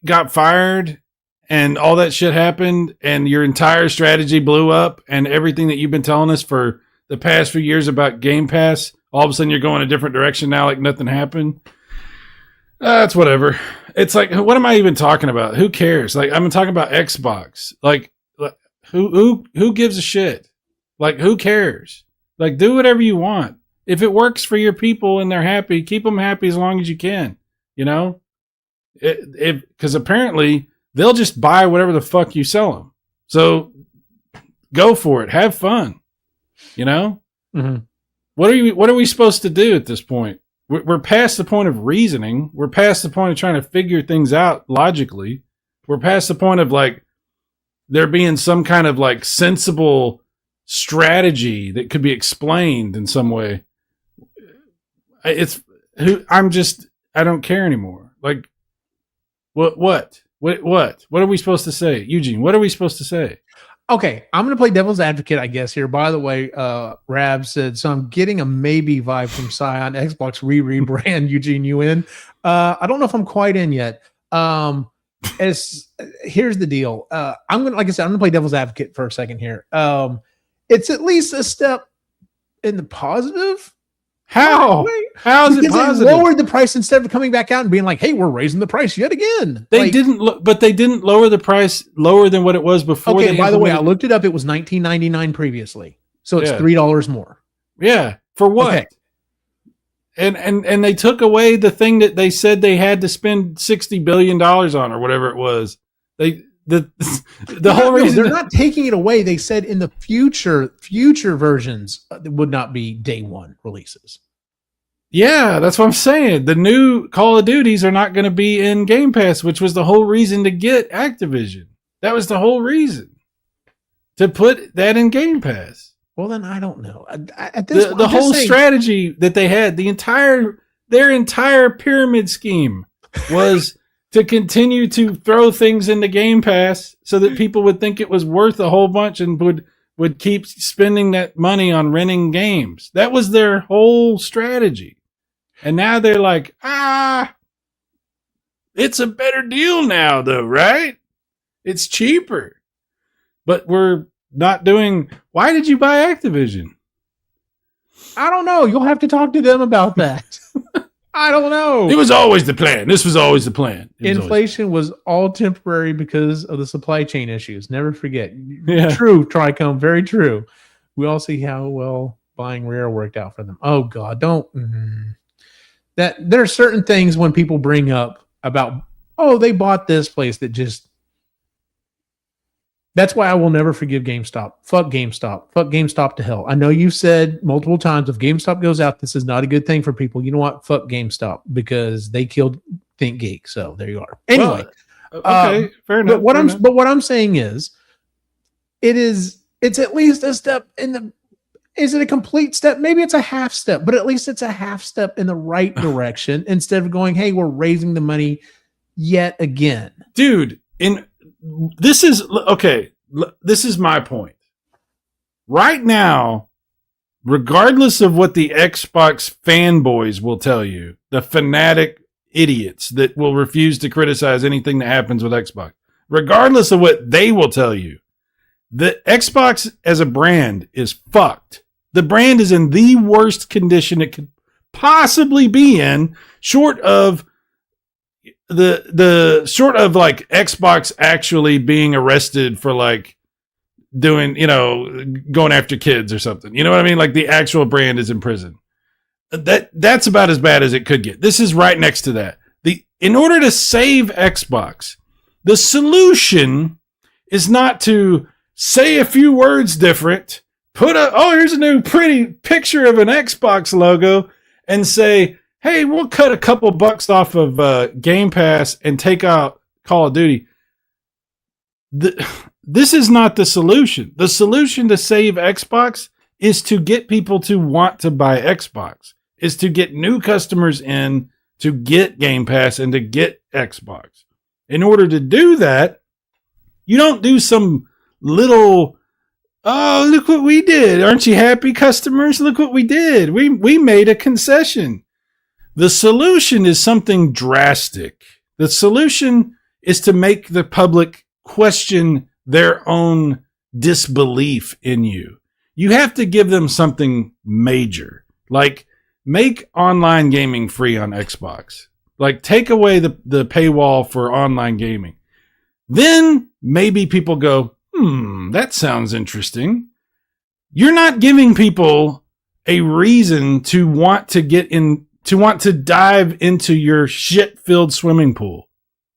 got fired, and all that shit happened, and your entire strategy blew up, and everything that you've been telling us for the past few years about Game Pass, all of a sudden you're going a different direction now, like nothing happened. That's whatever. it's like, what am I even talking about? Who cares? Like, I'm talking about Xbox. Like who gives a shit? Like, who cares? Like, do whatever you want. If it works for your people and they're happy, keep them happy as long as you can. You know, because apparently they'll just buy whatever the fuck you sell them. So go for it. Have fun. You know, what are we supposed to do at this point? We're past the point of reasoning. We're past the point of trying to figure things out logically. We're past the point of like there being some kind of like sensible strategy that could be explained in some way. I don't care anymore. Like, what are we supposed to say? Eugene, what are we supposed to say? Okay, I'm going to play devil's advocate, I guess, here. By the way, Rab said, so I'm getting a maybe vibe from Scion Xbox rebrand, Eugene, you in? I don't know if I'm quite in yet. Here's the deal. Like I said, I'm going to play devil's advocate for a second here. It's at least a step in the positive. How? How is it positive? They lowered the price instead of coming back out and being like, "Hey, we're raising the price yet again." They didn't lower the price lower than what it was before. Okay, by the way, I looked it up. It was $19.99 previously, so it's $3 more. Yeah, for what? Okay. And they took away the thing that they said they had to spend $60 billion on or whatever it was. The whole reason they're not taking it away. They said in the future versions would not be day one releases. Yeah, that's what I'm saying. The new Call of Duties are not going to be in Game Pass, which was the whole reason to get Activision. That was the whole reason to put that in Game Pass. Well, then I don't know. The whole strategy that they had, their entire pyramid scheme was to continue to throw things into Game Pass so that people would think it was worth a whole bunch and would keep spending that money on renting games. That was their whole strategy. And now they're like, it's a better deal now though, right? It's cheaper. But we're not doing, why did you buy Activision? I don't know. You'll have to talk to them about that. I don't know. It was always the plan. This was always the plan. Inflation was all temporary because of the supply chain issues. Never forget. Yeah. True, Tricom. Very true. We all see how well buying Rare worked out for them. Oh God, don't. That there are certain things when people bring up about, they bought this place that just. That's why I will never forgive GameStop. Fuck GameStop. Fuck GameStop to hell. I know you've said multiple times if GameStop goes out, this is not a good thing for people. You know what? Fuck GameStop because they killed Think Geek. So there you are. Anyway, okay, fair enough. But what I'm saying is, it's at least a step in the. Is it a complete step? Maybe it's a half step, but at least it's a half step in the right direction instead of going, "Hey, we're raising the money yet again." Dude, this is my point. Right now, regardless of what the Xbox fanboys will tell you, the fanatic idiots that will refuse to criticize anything that happens with Xbox, regardless of what they will tell you, the Xbox as a brand is fucked. The brand is in the worst condition it could possibly be in, short of like Xbox actually being arrested for like doing, going after kids or something. You know what I mean? Like the actual brand is in prison. That's about as bad as it could get. This is right next to that. In order to save Xbox, the solution is not to say a few words different, here's a new pretty picture of an Xbox logo and say, hey, we'll cut a couple bucks off of Game Pass and take out Call of Duty. This is not the solution. The solution to save Xbox is to get people to want to buy Xbox, is to get new customers in to get Game Pass and to get Xbox. In order to do that, you don't do some little, look what we did. Aren't you happy, customers? Look what we did. We made a concession. The solution is something drastic. The solution is to make the public question their own disbelief in you. You have to give them something major, like make online gaming free on Xbox. Like, take away the paywall for online gaming. Then maybe people go, that sounds interesting. You're not giving people a reason to want to dive into your shit-filled swimming pool.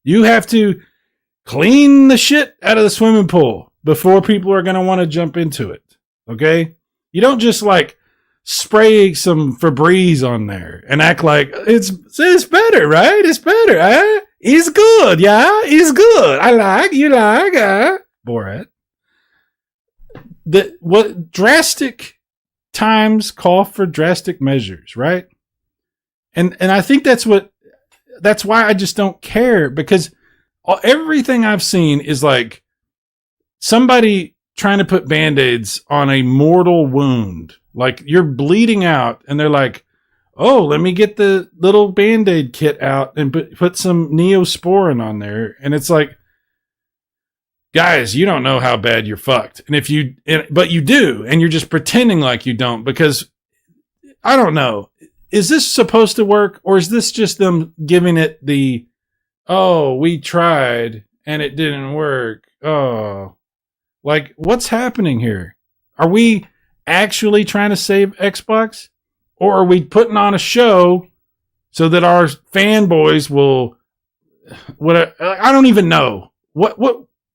You have to clean the shit out of the swimming pool before people are going to want to jump into it. Okay? You don't just like spray some Febreze on there and act like it's better, right? It's better. It's good. Yeah, it's good. You like, Borat. What drastic times call for drastic measures, right? And I think that's why I just don't care, because everything I've seen is like somebody trying to put Band-Aids on a mortal wound. Like, you're bleeding out and they're like, oh, let me get the little Band-Aid kit out and put some Neosporin on there. And it's like, guys, you don't know how bad you're fucked. But you do. And you're just pretending like you don't, because I don't know. Is this supposed to work, or is this just them giving it the, oh, we tried and it didn't work? Oh, like, what's happening here? Are we actually trying to save Xbox, or are we putting on a show so that our fanboys will, I don't even know what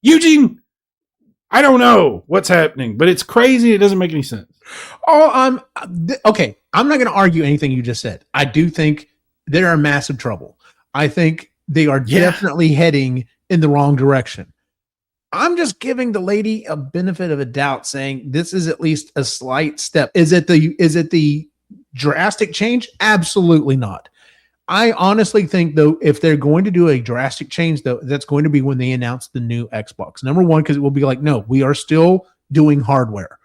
Eugene, I don't know what's happening, but it's crazy. It doesn't make any sense. Oh, okay. I'm not going to argue anything you just said. I do think they're in massive trouble. I think they are definitely heading in the wrong direction. I'm just giving the lady a benefit of a doubt, saying this is at least a slight step. Is it the drastic change? Absolutely not. I honestly think, though, if they're going to do a drastic change, though, that's going to be when they announce the new Xbox. Number one, because it will be like, no, we are still doing hardware.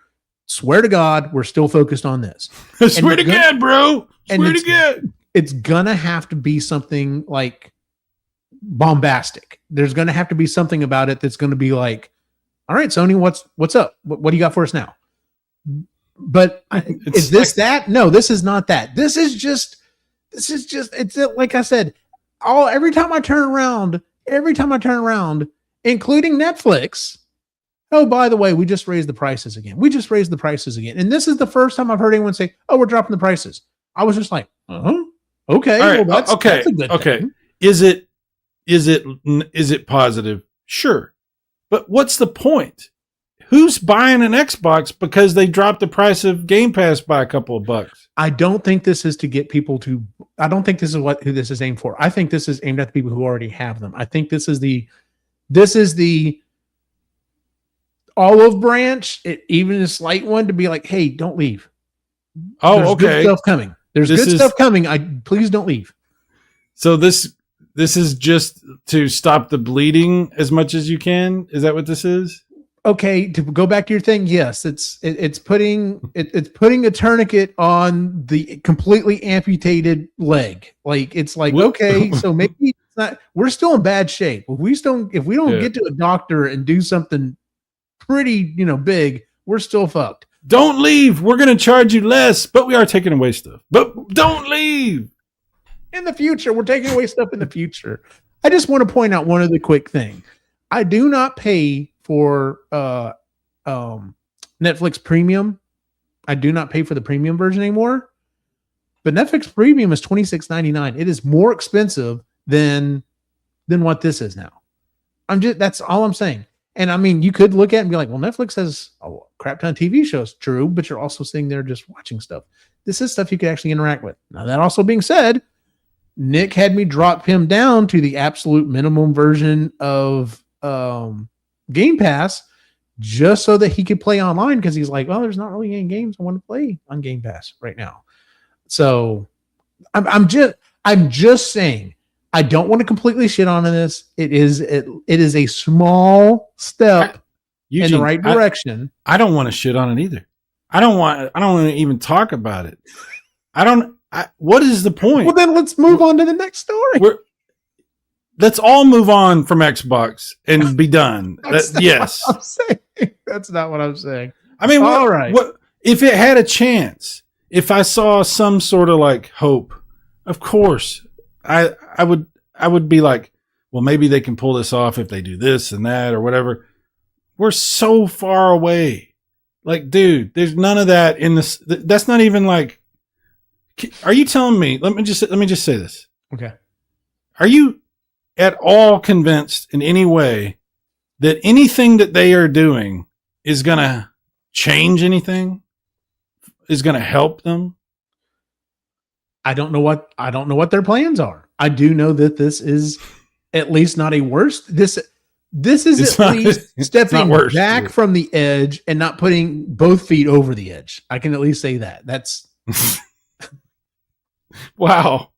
Swear to God, we're still focused on this. Swear to God, bro. Swear to God. It's gonna have to be something like bombastic. There's gonna have to be something about it that's gonna be like, all right, Sony, what's up? What do you got for us now? But is this that? No, this is not that. This is just. It's like I said. Every time I turn around, including Netflix. Oh, by the way, we just raised the prices again. And this is the first time I've heard anyone say, oh, we're dropping the prices. I was just like, okay. Right. Well, that's a good thing. Is it positive? Sure. But what's the point? Who's buying an Xbox because they dropped the price of Game Pass by a couple of bucks? I don't think this is to get people to, I don't think this is who this is aimed for. I think this is aimed at the people who already have them. I think this is the olive branch, even a slight one, to be like, hey, don't leave. Oh, There's okay. good stuff coming. Stuff coming. Please don't leave. So this is just to stop the bleeding as much as you can. Is that what this is? Okay, to go back to your thing, yes, it's putting a tourniquet on the completely amputated leg. Like, it's like, okay, so maybe it's not. We're still in bad shape. If we don't get to a doctor and do something pretty, big, we're still fucked. Don't leave. We're going to charge you less, but we are taking away stuff. But don't leave. In the future, we're taking away stuff in the future. I just want to point out one other quick thing. I do not pay for Netflix Premium. I do not pay for the premium version anymore. But Netflix Premium is $26.99. It is more expensive than what this is now. That's all I'm saying. And I mean, you could look at it and be like, well, Netflix has a crap ton of TV shows. True, but you're also sitting there just watching stuff. This is stuff you could actually interact with. Now, that also being said, Nick had me drop him down to the absolute minimum version of Game Pass just so that he could play online, because he's like, well, there's not really any games I want to play on Game Pass right now. So I'm just saying, I don't want to completely shit on this. It is a small step in the right direction. I don't want to shit on it either. I don't want to even talk about it. What is the point? Well, then let's move on to the next story. Let's all move on from Xbox and be done. Yes. That's not what I'm saying. I mean, all right. If it had a chance, if I saw some sort of like hope, of course, I would be like, well, maybe they can pull this off if they do this and that or whatever. We're so far away. Like, dude, there's none of that in this. That's not even like, are you telling me, let me just say this. Okay. Are you at all convinced in any way that anything that they are doing is going to change anything, is going to help them? I don't know what their plans are. I do know that this is at least not a worse. This is It's at not- least it's stepping not worse, back dude. from the edge and not putting both feet over the edge. I can at least say that. That's Wow.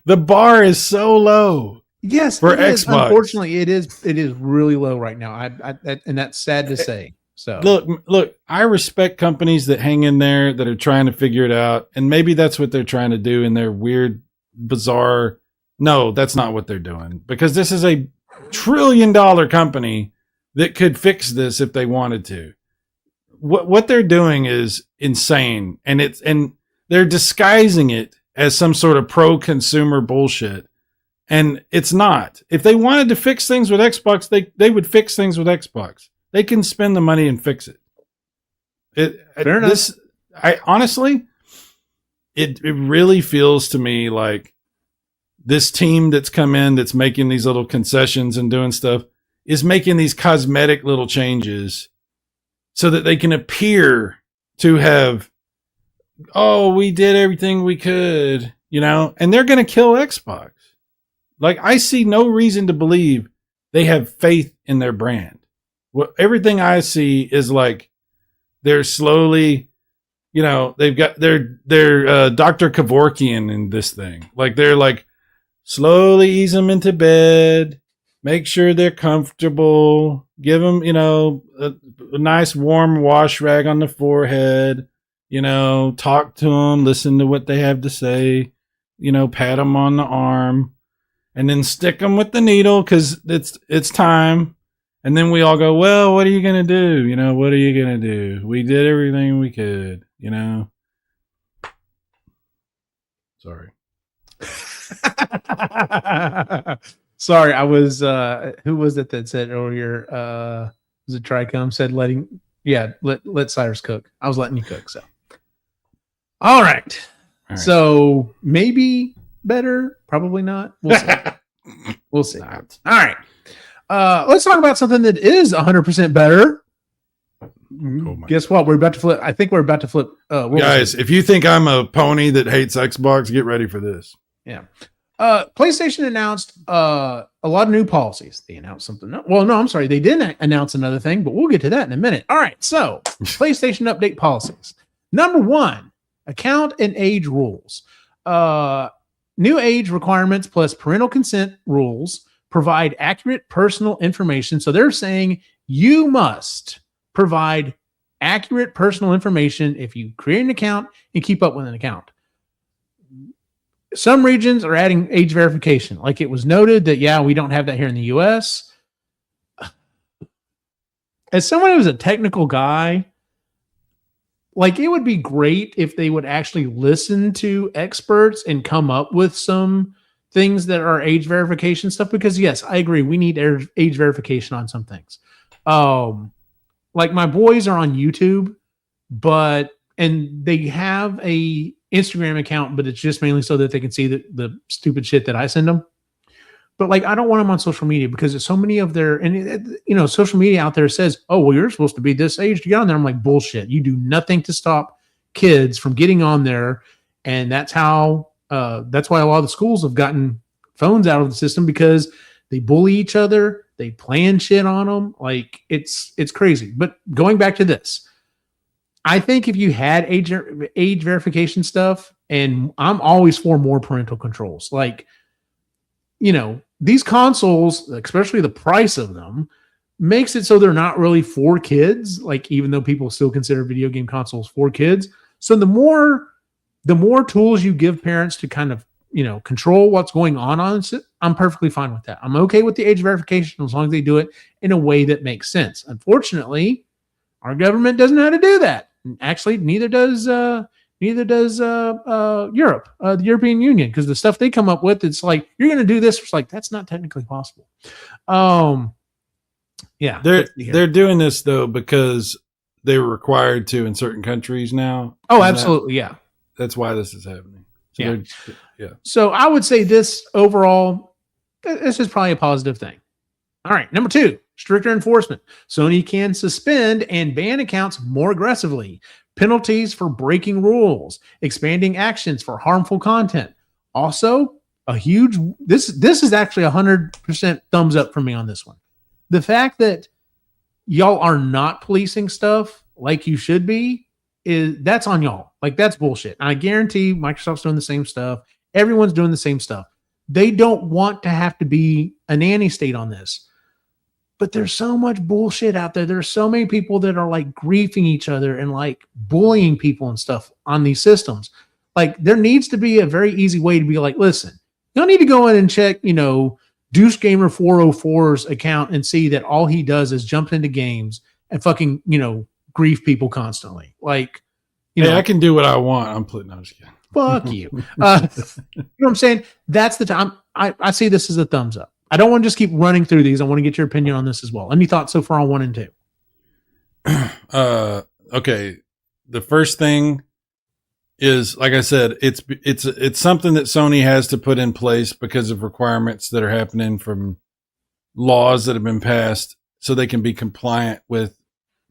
The bar is so low. yes For it is. Xbox. Unfortunately, it is really low right now. And that's sad to say. So Look, I respect companies that hang in there, that are trying to figure it out. And maybe that's what they're trying to do in their weird, bizarre. No, that's not what they're doing, because this is a $1 trillion company that could fix this if they wanted to. What they're doing is insane. And they're disguising it as some sort of pro-consumer bullshit. And it's not. If they wanted to fix things with Xbox, they would fix things with Xbox. They can spend the money and fix it. Fair enough. I honestly, it really feels to me like this team that's come in, that's making these little concessions and doing stuff, is making these cosmetic little changes so that they can appear to have, oh, we did everything we could, and they're going to kill Xbox. Like, I see no reason to believe they have faith in their brand. Well, everything I see is like they're slowly, they've got their Dr. Kevorkian in this thing. Like, they're like, slowly ease them into bed, make sure they're comfortable, give them, a nice warm wash rag on the forehead, talk to them, listen to what they have to say, pat them on the arm, and then stick them with the needle because it's time. And then we all go, well, what are you going to do? What are you going to do? We did everything we could, Sorry. Sorry, I was who was it that said earlier? Was it Tricom said let Cyrus cook. I was letting you cook, so all right. So maybe better, probably not. We'll see. We'll see. All right. Let's talk about something that is 100% better. Guess what? We're about to flip. I think we're about to flip. Guys, if you think I'm a pony that hates Xbox, get ready for this. Yeah. PlayStation announced a lot of new policies. They announced something. Well, no, I'm sorry. They didn't announce another thing, but we'll get to that in a minute. All right. So PlayStation update policies. Number 1, account and age rules. New age requirements plus parental consent rules provide accurate personal information. So they're saying you must provide accurate personal information if you create an account and keep up with an account. Some regions are adding age verification. Like it was noted that, we don't have that here in the US. As someone who's a technical guy, like it would be great if they would actually listen to experts and come up with some things that are age verification stuff, because yes, I agree. We need age verification on some things. Like my boys are on YouTube, and they have a Instagram account, but it's just mainly so that they can see the stupid shit that I send them. But like, I don't want them on social media because there's so many of their, and social media out there says, oh, well, you're supposed to be this age to get on there. I'm like, bullshit. You do nothing to stop kids from getting on there. And that's how, that's why a lot of the schools have gotten phones out of the system, because they bully each other. They plan shit on them. Like it's crazy. But going back to this, I think if you had age verification stuff, and I'm always for more parental controls, like, these consoles, especially the price of them, makes it so they're not really for kids. Like, even though people still consider video game consoles for kids. So the more tools you give parents to kind of, control what's going on it, I'm perfectly fine with that. I'm okay with the age verification as long as they do it in a way that makes sense. Unfortunately, our government doesn't know how to do that. Actually, neither does Neither does Europe, the European Union, because the stuff they come up with, it's like, you're going to do this. It's like, that's not technically possible. Yeah. They're doing this though because they were required to in certain countries now. Oh, absolutely. Yeah. That's why this is happening. So yeah. So I would say this overall, this is probably a positive thing. All right. Number 2, stricter enforcement. Sony can suspend and ban accounts more aggressively. Penalties for breaking rules, expanding actions for harmful content. Also, a huge, this is actually 100% thumbs up for me on this one. The fact that y'all are not policing stuff like you should be, that's on y'all. Like, that's bullshit. And I guarantee Microsoft's doing the same stuff. Everyone's doing the same stuff. They don't want to have to be a nanny state on this. But there's so much bullshit out there. There's so many people that are like griefing each other and like bullying people and stuff on these systems. Like, there needs to be a very easy way to be like, listen, you don't need to go in and check, Deuce Gamer 404's account and see that all he does is jump into games and fucking, grief people constantly. Like, I can do what I want. I'm putting, I'm just kidding. Fuck you. You know what I'm saying? That's the time. I see this as a thumbs up. I don't want to just keep running through these. I want to get your opinion on this as well. Any thoughts so far on 1 and 2? Okay. The first thing is, like I said, it's something that Sony has to put in place because of requirements that are happening from laws that have been passed, so they can be compliant with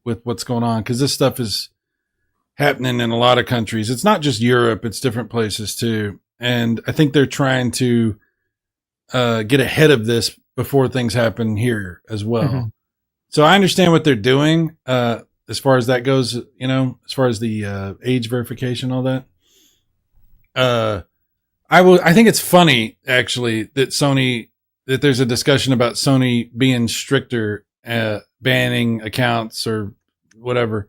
what's going on. Because this stuff is happening in a lot of countries. It's not just Europe; it's different places too. And I think they're trying to get ahead of this before things happen here as well. Mm-hmm. So I understand what they're doing as far as that goes, as far as the age verification, all that. I think it's funny actually that there's a discussion about Sony being stricter at banning accounts or whatever.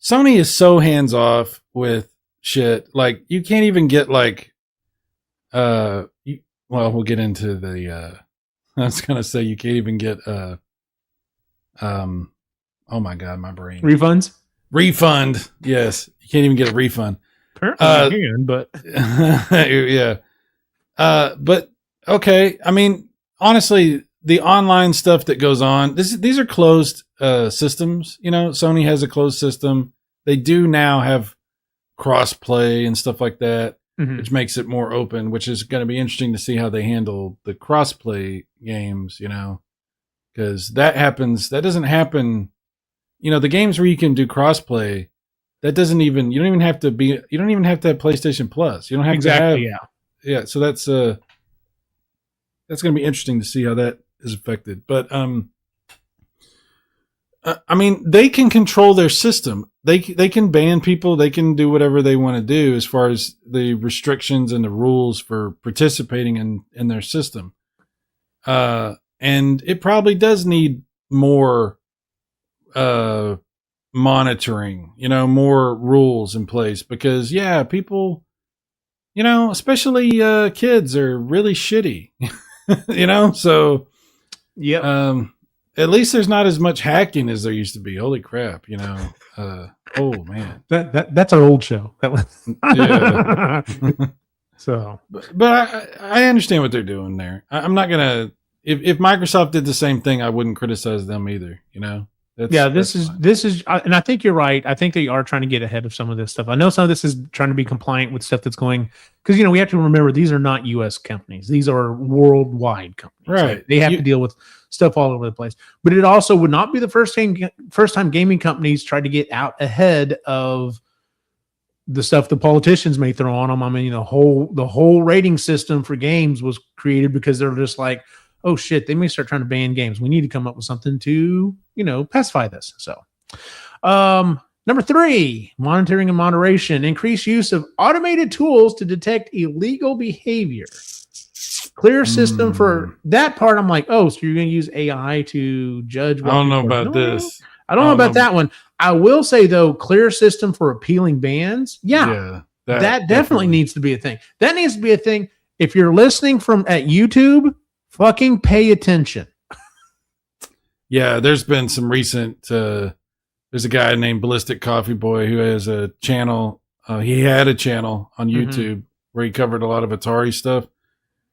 Sony is so hands off with shit. Like, you can't even get like, well, we'll get into the, I was going to say you can't even get, oh my God, my brain. Refund. Yes. You can't even get a refund. Apparently you can, but. Yeah. But okay. I mean, honestly, the online stuff that goes on, these are closed, systems. Sony has a closed system. They do now have cross play and stuff like that. Mm-hmm. Which makes it more open, which is going to be interesting to see how they handle the crossplay games, because that doesn't happen, the games where you can do crossplay, you don't even have to have PlayStation Plus. You don't have to have, yeah. So that's going to be interesting to see how that is affected. But, I mean, they can control their system. They can ban people. They can do whatever they want to do as far as the restrictions and the rules for participating in their system. And it probably does need more monitoring, more rules in place because, yeah, people, especially kids are really shitty, so, yeah. At least there's not as much hacking as there used to be. Holy crap, oh man. That's our old show. That was yeah. So, but I understand what they're doing there. I'm not gonna. If Microsoft did the same thing, I wouldn't criticize them either. This is, and I think you're right. I think they are trying to get ahead of some of this stuff. I know some of this is trying to be compliant with stuff that's going, because we have to remember these are not U.S. companies; these are worldwide companies. Right? They have to deal with stuff all over the place. But it also would not be the first time gaming companies tried to get out ahead of the stuff the politicians may throw on them. I mean, the whole rating system for games was created because they're just like, oh shit, they may start trying to ban games. We need to come up with something to, pacify this. So, number 3, monitoring and moderation, increase use of automated tools to detect illegal behavior. Clear system for that part. I'm like, oh, so you're going to use AI to judge? I don't know about this. I don't know about that one. I will say though, clear system for appealing bans. Yeah, that definitely needs to be a thing. That needs to be a thing. If you're listening at YouTube, fucking pay attention. Yeah, there's been some recent. There's a guy named Ballistic Coffee Boy who has a channel He had a channel on Mhm. YouTube where he covered a lot of Atari stuff,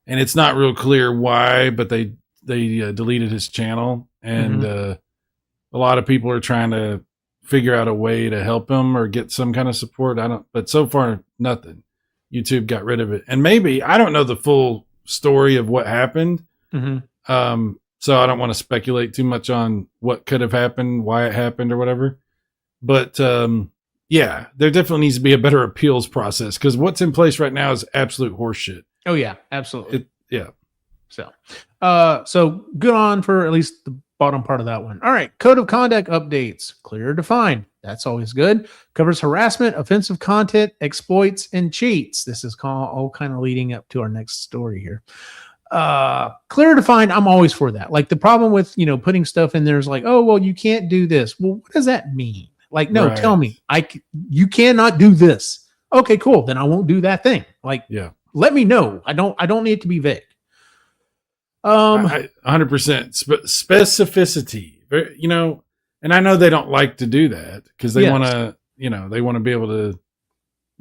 and it's not real clear why, but they deleted his channel, and a lot of people are trying to figure out a way to help him or get some kind of support. But so far nothing. YouTube got rid of it, and maybe I don't know the full story of what happened. So I don't want to speculate too much on what could have happened, why it happened, or whatever. But yeah, there definitely needs to be a better appeals process, because what's in place right now is absolute horseshit. Oh yeah, absolutely. Yeah. So good on for at least the bottom part of that one. All right, code of conduct updates, clear, defined. That's always good. Covers harassment, offensive content, exploits, and cheats. This is all kind of leading up to our next story here. Clear, defined. I'm always for that. Like the problem with putting stuff in there is like, oh well, you can't do this. Well, what does that mean? Like, no, Right. Tell me, you cannot do this. Okay, cool. Then I won't do that thing. Like, Yeah. Let me know. I don't need it to be vague. 100% specificity, and I know they don't like to do that because they want to, they want to be able to,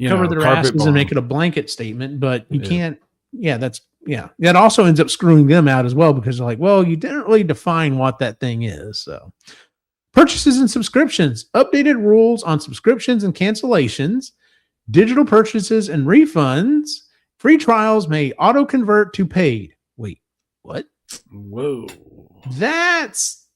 cover their asses bomb. And make it a blanket statement, but you can't. Yeah, that also ends up screwing them out as well, because they're like, well, you didn't really define what that thing is. So purchases and subscriptions, updated rules on subscriptions and cancellations, digital purchases and refunds, free trials may auto convert to paid. Wait, what? Whoa. That's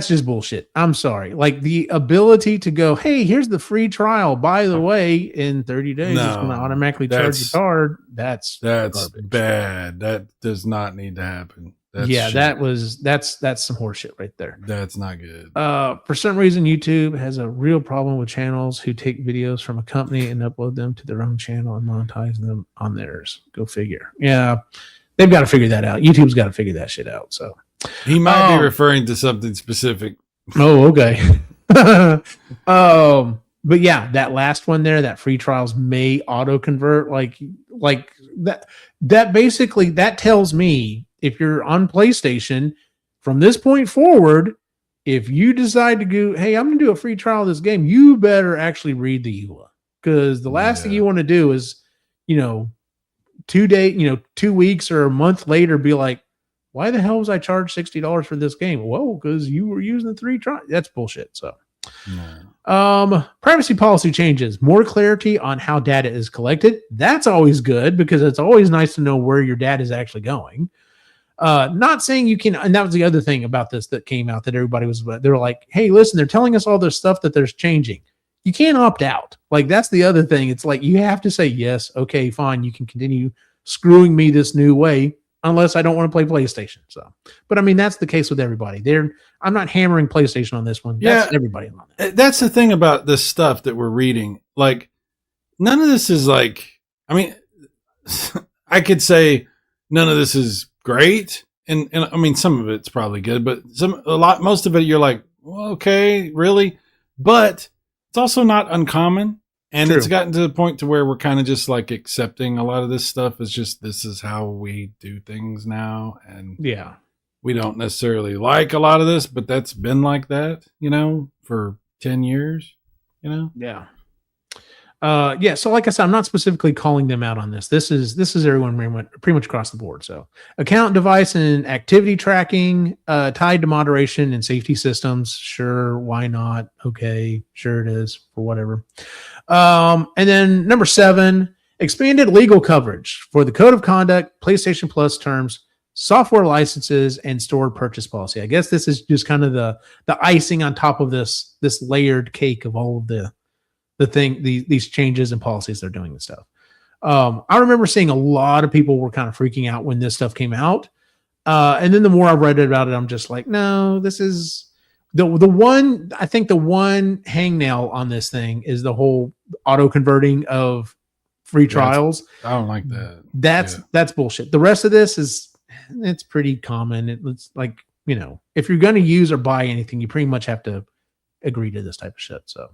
just bullshit. I'm sorry. Like the ability to go, hey, here's the free trial. By the way, in 30 days, it's going to automatically charge your card. That's garbage. Bad. That does not need to happen. That's shit. That's some horseshit right there. That's not good. For some reason, YouTube has a real problem with channels who take videos from a company and upload them to their own channel and monetize them on theirs. Go figure. Yeah, they've got to figure that out. YouTube's got to figure that shit out. So he might be referring to something specific. Oh, okay. But yeah, that last one there, that free trials may auto convert, like that basically that tells me if you're on PlayStation from this point forward, if you decide to go, hey, I'm gonna do a free trial of this game, you better actually read the EULA, because the last thing you want to do is 2 weeks or a month later be like, why the hell was I charged $60 for this game? Well, because you were using the 3 trial. That's bullshit. So, privacy policy changes, more clarity on how data is collected. That's always good, because it's always nice to know where your data is actually going. Not saying you can, and that was the other thing about this that came out that everybody was, they were like, hey, listen, they're telling us all this stuff that there's changing. You can't opt out. Like, that's the other thing. It's like, you have to say, yes, okay, fine. You can continue screwing me this new way, unless I don't want to play PlayStation. So, but I mean, that's the case with everybody. I'm not hammering PlayStation on this one. That's everybody on that. That's the thing about this stuff that we're reading. Like, none of this is like, I mean, I could say none of this is great. And I mean, some of it's probably good, but most of it, you're like, well, okay, really? But it's also not uncommon. And It's gotten to the point to where we're kind of just like accepting a lot of this stuff. It's just, this is how we do things now. And we don't necessarily like a lot of this, but that's been like that, for 10 years, Yeah. So like I said, I'm not specifically calling them out on this. This is everyone pretty much across the board. So account, device, and activity tracking tied to moderation and safety systems. Sure. Why not? Okay. Sure it is, for whatever. And then number 7, expanded legal coverage for the code of conduct, PlayStation Plus terms, software licenses, and stored purchase policy. I guess this is just kind of the icing on top of this layered cake of all of these changes and policies they're doing and stuff. I remember seeing a lot of people were kind of freaking out when this stuff came out. And then the more I've read about it, I'm just like, no, this is the one hangnail on this thing is the whole auto converting of free trials. I don't like that. That's bullshit. The rest of this it's pretty common. It's like, if you're going to use or buy anything, you pretty much have to agree to this type of shit. So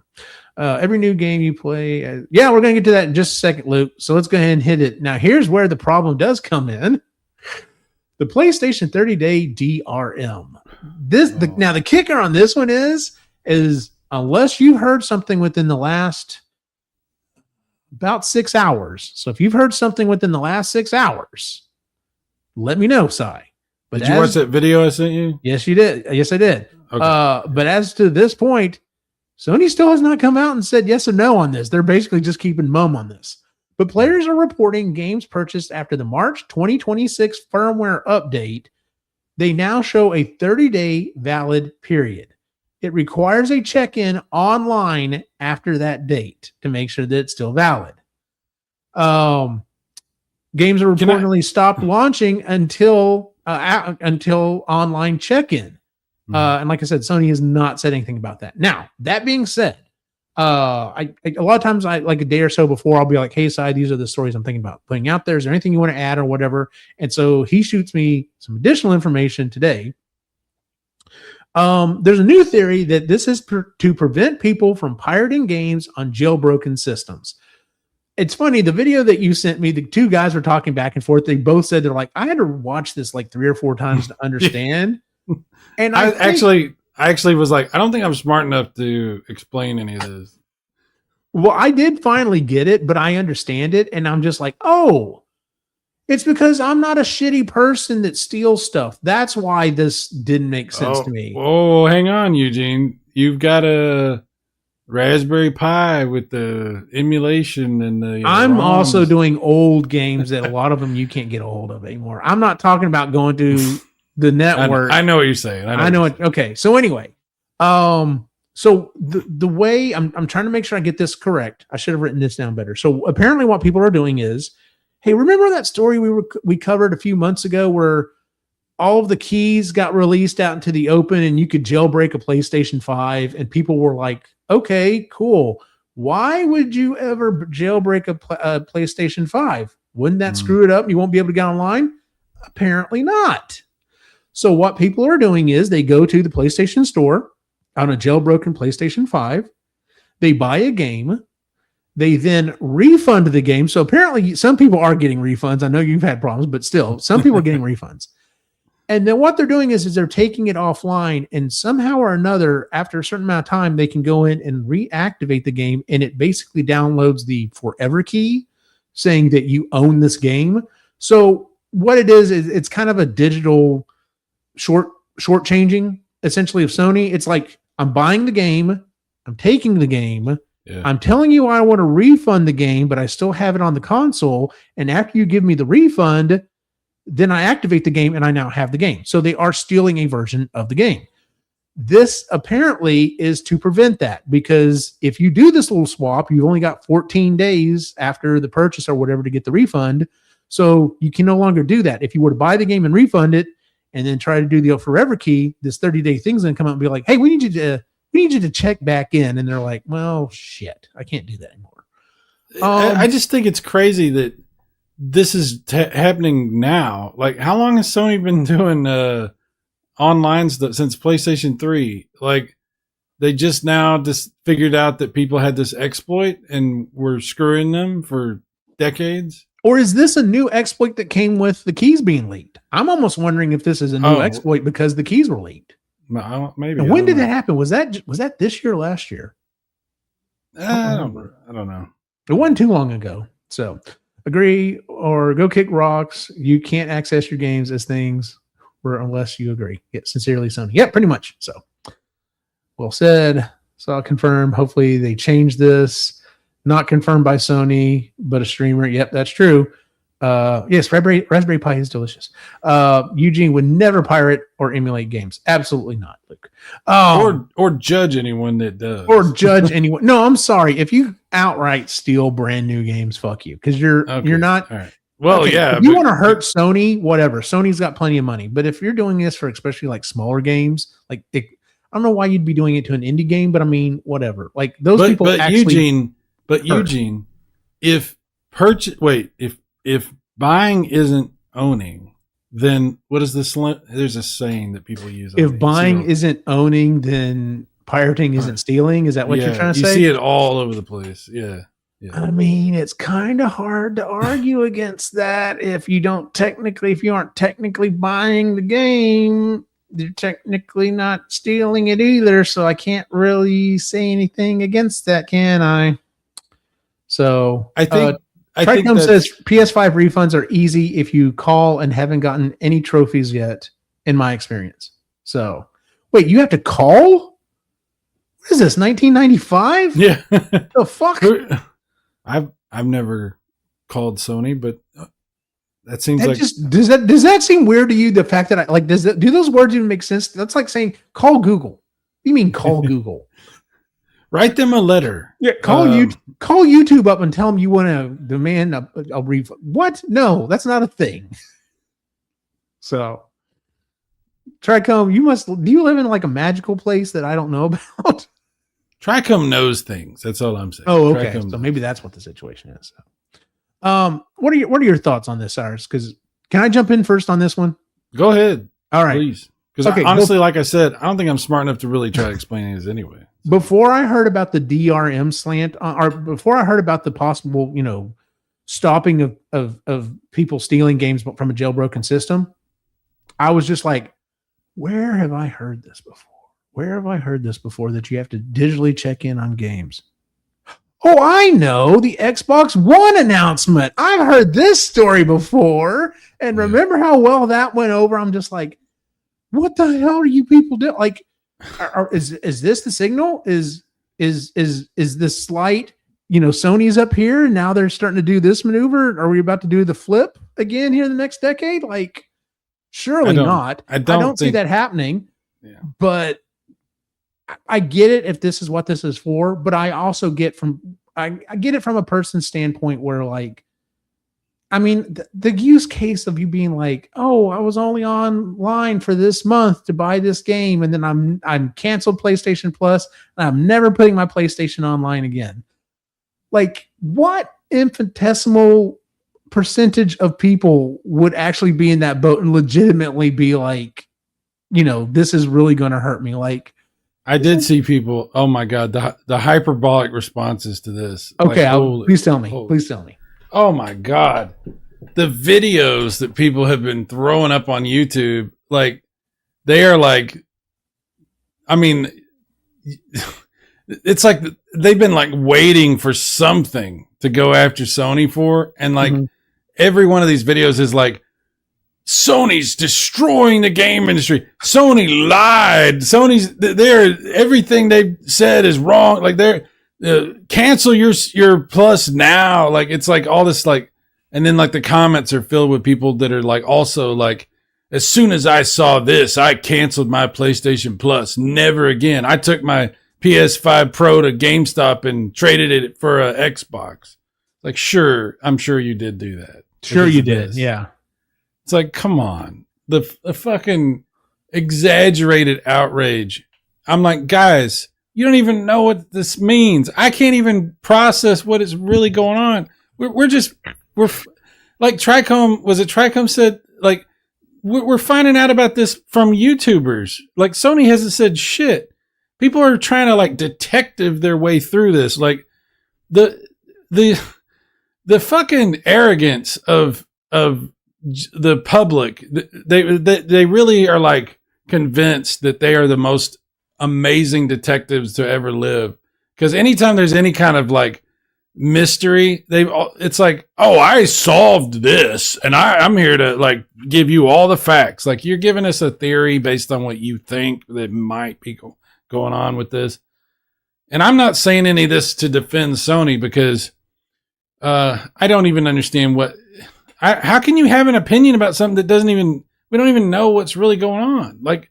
every new game you play, we're going to get to that in just a second, Luke. So let's go ahead and hit it. Now, here's where the problem does come in. The PlayStation 30-day DRM. Now the kicker on this one is unless you heard something within the last about 6 hours. So if you've heard something within the last 6 hours, let me know, Cy. But did you watch that video I sent you? Yes, you did. Yes, I did. Okay. But as to this point, Sony still has not come out and said yes or no on this. They're basically just keeping mum on this. But players are reporting games purchased after the March 2026 firmware update. They now show a 30-day valid period. It requires a check-in online after that date to make sure that it's still valid. Games are reportedly stopped launching until online check-in. And like I said, Sony has not said anything about that. Now, that being said, a lot of times, like a day or so before, I'll be like, hey, Cy, these are the stories I'm thinking about putting out there. Is there anything you want to add or whatever? And so he shoots me some additional information today. There's a new theory that this is to prevent people from pirating games on jailbroken systems. It's funny, the video that you sent me, the two guys were talking back and forth. They both said, they're like, I had to watch this like 3 or 4 times to understand. And I actually was like, I don't think I'm smart enough to explain any of this. Well, I did finally get it, but I understand it. And I'm just like, oh, it's because I'm not a shitty person that steals stuff. That's why this didn't make sense to me. Oh, hang on, Eugene. You've got a Raspberry Pi with the emulation and the I'm ROMs. also doing old games that a lot of them you can't get a hold of anymore. I'm not talking about going to the network. I know what you're saying. I know it. Okay. So anyway, so the way I'm trying to make sure I get this correct. I should have written this down better. So apparently what people are doing is, hey, remember that story we covered a few months ago where all of the keys got released out into the open and you could jailbreak a PlayStation 5 and people were like, okay, cool. Why would you ever jailbreak a PlayStation 5? Wouldn't that screw it up? You won't be able to get online? Apparently not. So what people are doing is they go to the PlayStation Store on a jailbroken PlayStation 5. They buy a game. They then refund the game. So apparently some people are getting refunds. I know you've had problems, but still some people are getting refunds. And then what they're doing is they're taking it offline, and somehow or another, after a certain amount of time, they can go in and reactivate the game, and it basically downloads the forever key saying that you own this game. So what it is it's kind of a digital shortchanging essentially of Sony. It's like, I'm buying the game, I'm taking the game, I'm telling you I want to refund the game, but I still have it on the console. And after you give me the refund, then I activate the game and I now have the game. So they are stealing a version of the game. This apparently is to prevent that, because if you do this little swap, you've only got 14 days after the purchase or whatever to get the refund. So you can no longer do that. If you were to buy the game and refund it and then try to do the forever key, this 30-day thing's going to come out and be like, hey, we need you to check back in. And they're like, well, shit, I can't do that anymore. I just think it's crazy that this is happening now. Like, how long has Sony been doing online stuff since PlayStation 3? Like, they just now just figured out that people had this exploit and were screwing them for decades. Or is this a new exploit that came with the keys being leaked? I'm almost wondering if this is a new exploit because the keys were leaked. Maybe. And when did it happen? Was that this year or last year? I don't know. It wasn't too long ago. So agree or go kick rocks. You can't access your games as things were unless you agree. Yeah, sincerely, Sony. Yeah, pretty much. So well said. So I'll confirm. Hopefully they change this. Not confirmed by Sony, but a streamer. Yep, that's true. Yes, Raspberry Pi is delicious. Eugene would never pirate or emulate games. Absolutely not, Luke. Or judge anyone that does. Or judge anyone. No, I'm sorry. If you outright steal brand new games, fuck you. Because you're not. All right. Well, okay, yeah. If you want to hurt Sony, whatever. Sony's got plenty of money. But if you're doing this for especially like smaller games, like I don't know why you'd be doing it to an indie game, but I mean, whatever. Like those people actually. Eugene, if buying isn't owning, then what is this? There's a saying that people use. If buying isn't owning, then pirating isn't stealing. Is that what you're trying to say? You see it all over the place. Yeah. I mean, it's kind of hard to argue against that if you aren't technically buying the game. You're technically not stealing it either. So I can't really say anything against that, can I? So I think Tricom says PS5 refunds are easy if you call and haven't gotten any trophies yet, in my experience. So, wait, you have to call? What is this, 1995? Yeah. The fuck? I've never called Sony, but that seems that like just does that seem weird to you? The fact that do those words even make sense? That's like saying call Google. What do you mean call Google? write them a letter. Yeah, call YouTube up and tell them you want to demand a refund. What? No, that's not a thing. So, Tricom, do you live in like a magical place that I don't know about? Tricom knows things. That's all I'm saying. Oh, okay. Tricom So maybe that's what the situation is. What are your thoughts on this, Cyrus? Because can I jump in first on this one? Go ahead. All right. Please. Because honestly, like I said, I don't think I'm smart enough to really try to explain this anyway. Before I heard about the DRM slant, or before I heard about the possible, stopping of people stealing games from a jailbroken system, I was just like, where have I heard this before? Where have I heard this before that you have to digitally check in on games? Oh, I know, the Xbox One announcement. I've heard this story before. And remember how well that went over? I'm just like, what the hell are you people doing? Like, is this the signal? Is this slight, Sony's up here and now they're starting to do this maneuver? Are we about to do the flip again here in the next decade? Like, surely not. I don't see that happening. Yeah. But I get it if this is what this is for, but I also get I get it from a person's standpoint where, like, I mean, the use case of you being like, oh, I was only online for this month to buy this game, and then I'm canceled PlayStation Plus, and I'm never putting my PlayStation online again. Like, what infinitesimal percentage of people would actually be in that boat and legitimately be like, this is really going to hurt me? Like, I did see people. Oh my God, the hyperbolic responses to this. Okay, please tell me. Please tell me. Oh my God, the videos that people have been throwing up on YouTube, like, they are like, I mean, it's like they've been like waiting for something to go after Sony for, and like every one of these videos is like, Sony's destroying the game industry. Sony lied. Everything they've said is wrong. Like, they're cancel your plus now. Like, it's like all this, like, and then like the comments are filled with people that are like, also like, as soon as I saw this, I canceled my PlayStation Plus. Never again. I took my PS5 Pro to GameStop and traded it for an Xbox. Like, sure, I'm sure you did do that. Sure you did. Yeah. It's like, come on, the fucking exaggerated outrage. I'm like, guys, you don't even know what this means. I can't even process what is really going on. We're like Tricom said, like, we're finding out about this from YouTubers. Like, Sony hasn't said shit. People are trying to like detective their way through this. Like, the fucking arrogance of the public, they really are like convinced that they are the most amazing detectives to ever live. Because anytime there's any kind of like mystery, it's like, oh, I solved this and I'm here to like give you all the facts. Like, you're giving us a theory based on what you think that might be going on with this. And I'm not saying any of this to defend Sony, because I don't even understand how can you have an opinion about something that we don't even know what's really going on? Like,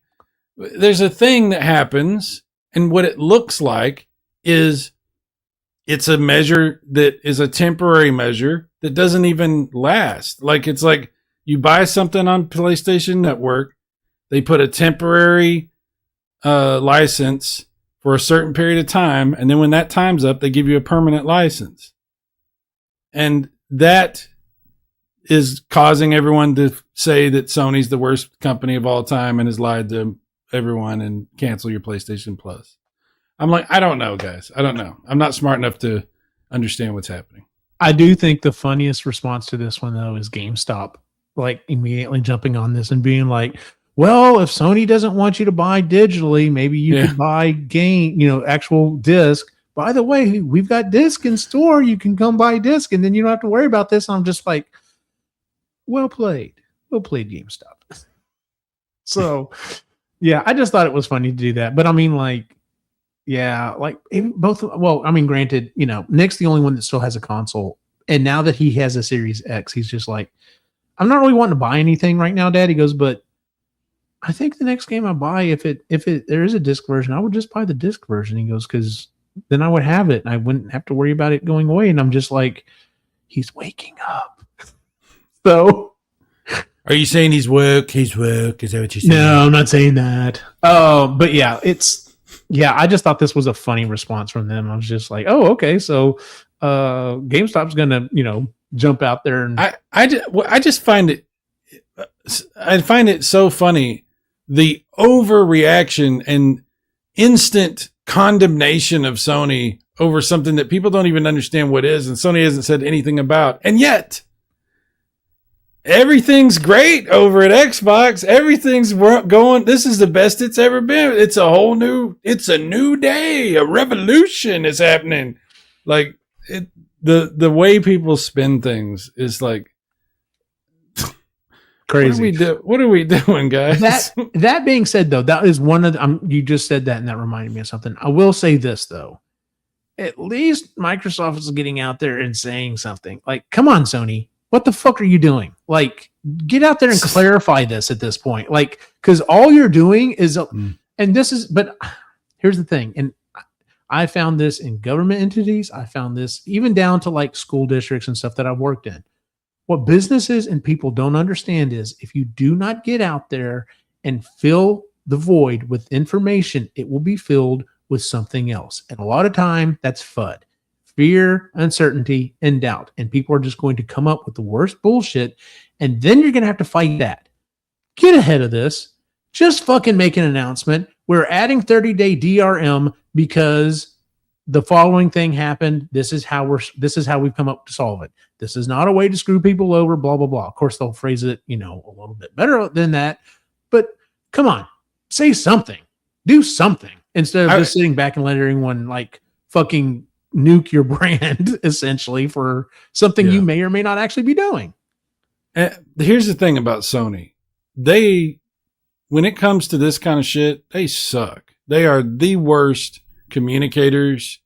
there's a thing that happens, and what it looks like is it's a measure that is a temporary measure that doesn't even last. Like, it's like you buy something on PlayStation Network, they put a temporary license for a certain period of time, and then when that time's up, they give you a permanent license. And that is causing everyone to say that Sony's the worst company of all time and has lied to everyone and cancel your PlayStation Plus. I'm like, I don't know, guys. I don't know. I'm not smart enough to understand what's happening. I do think the funniest response to this one, though, is GameStop, like, immediately jumping on this and being like, well, if Sony doesn't want you to buy digitally, maybe you could buy actual disc, by the way, we've got disc in store. You can come buy disc, and then you don't have to worry about this. And I'm just like, well played, GameStop. So, yeah, I just thought it was funny to do that. But I mean, like, yeah, like both. Well, I mean, granted, Nick's the only one that still has a console, and now that he has a Series X, he's just like, I'm not really wanting to buy anything right now, Dad. He goes, but I think the next game I buy, if there is a disc version, I would just buy the disc version. He goes, because then I would have it and I wouldn't have to worry about it going away. And I'm just like, he's waking up. So, are you saying he's woke? Is that what you're saying? No, I'm not saying that. But yeah, I just thought this was a funny response from them. I was just like, oh, okay, so GameStop's gonna, jump out there and I just find it. I find it so funny, the overreaction and instant condemnation of Sony over something that people don't even understand what is, and Sony hasn't said anything about, and yet everything's great over at Xbox. Everything's going. This is the best it's ever been. It's a new day. A revolution is happening. Like the way people spin things is like crazy. What are we doing, guys? That being said, though, that is one of the, you just said that, and that reminded me of something. I will say this, though. At least Microsoft is getting out there and saying something. Like, come on, Sony. What the fuck are you doing? Like, get out there and clarify this at this point. Like, because all you're doing is, and this is, but here's the thing. And I found this in government entities. I found this even down to like school districts and stuff that I've worked in. What businesses and people don't understand is if you do not get out there and fill the void with information, it will be filled with something else. And a lot of time that's FUD. Fear, uncertainty, and doubt. And people are just going to come up with the worst bullshit. And then you're going to have to fight that. Get ahead of this. Just fucking make an announcement. We're adding 30-day DRM because the following thing happened. This is how we've come up to solve it. This is not a way to screw people over, blah, blah, blah. Of course, they'll phrase it, a little bit better than that. But come on, say something. Do something instead of just sitting back and letting everyone like fucking nuke your brand essentially for something you may or may not actually be doing. Here's the thing about Sony. When it comes to this kind of shit, they suck. They are the worst communicators.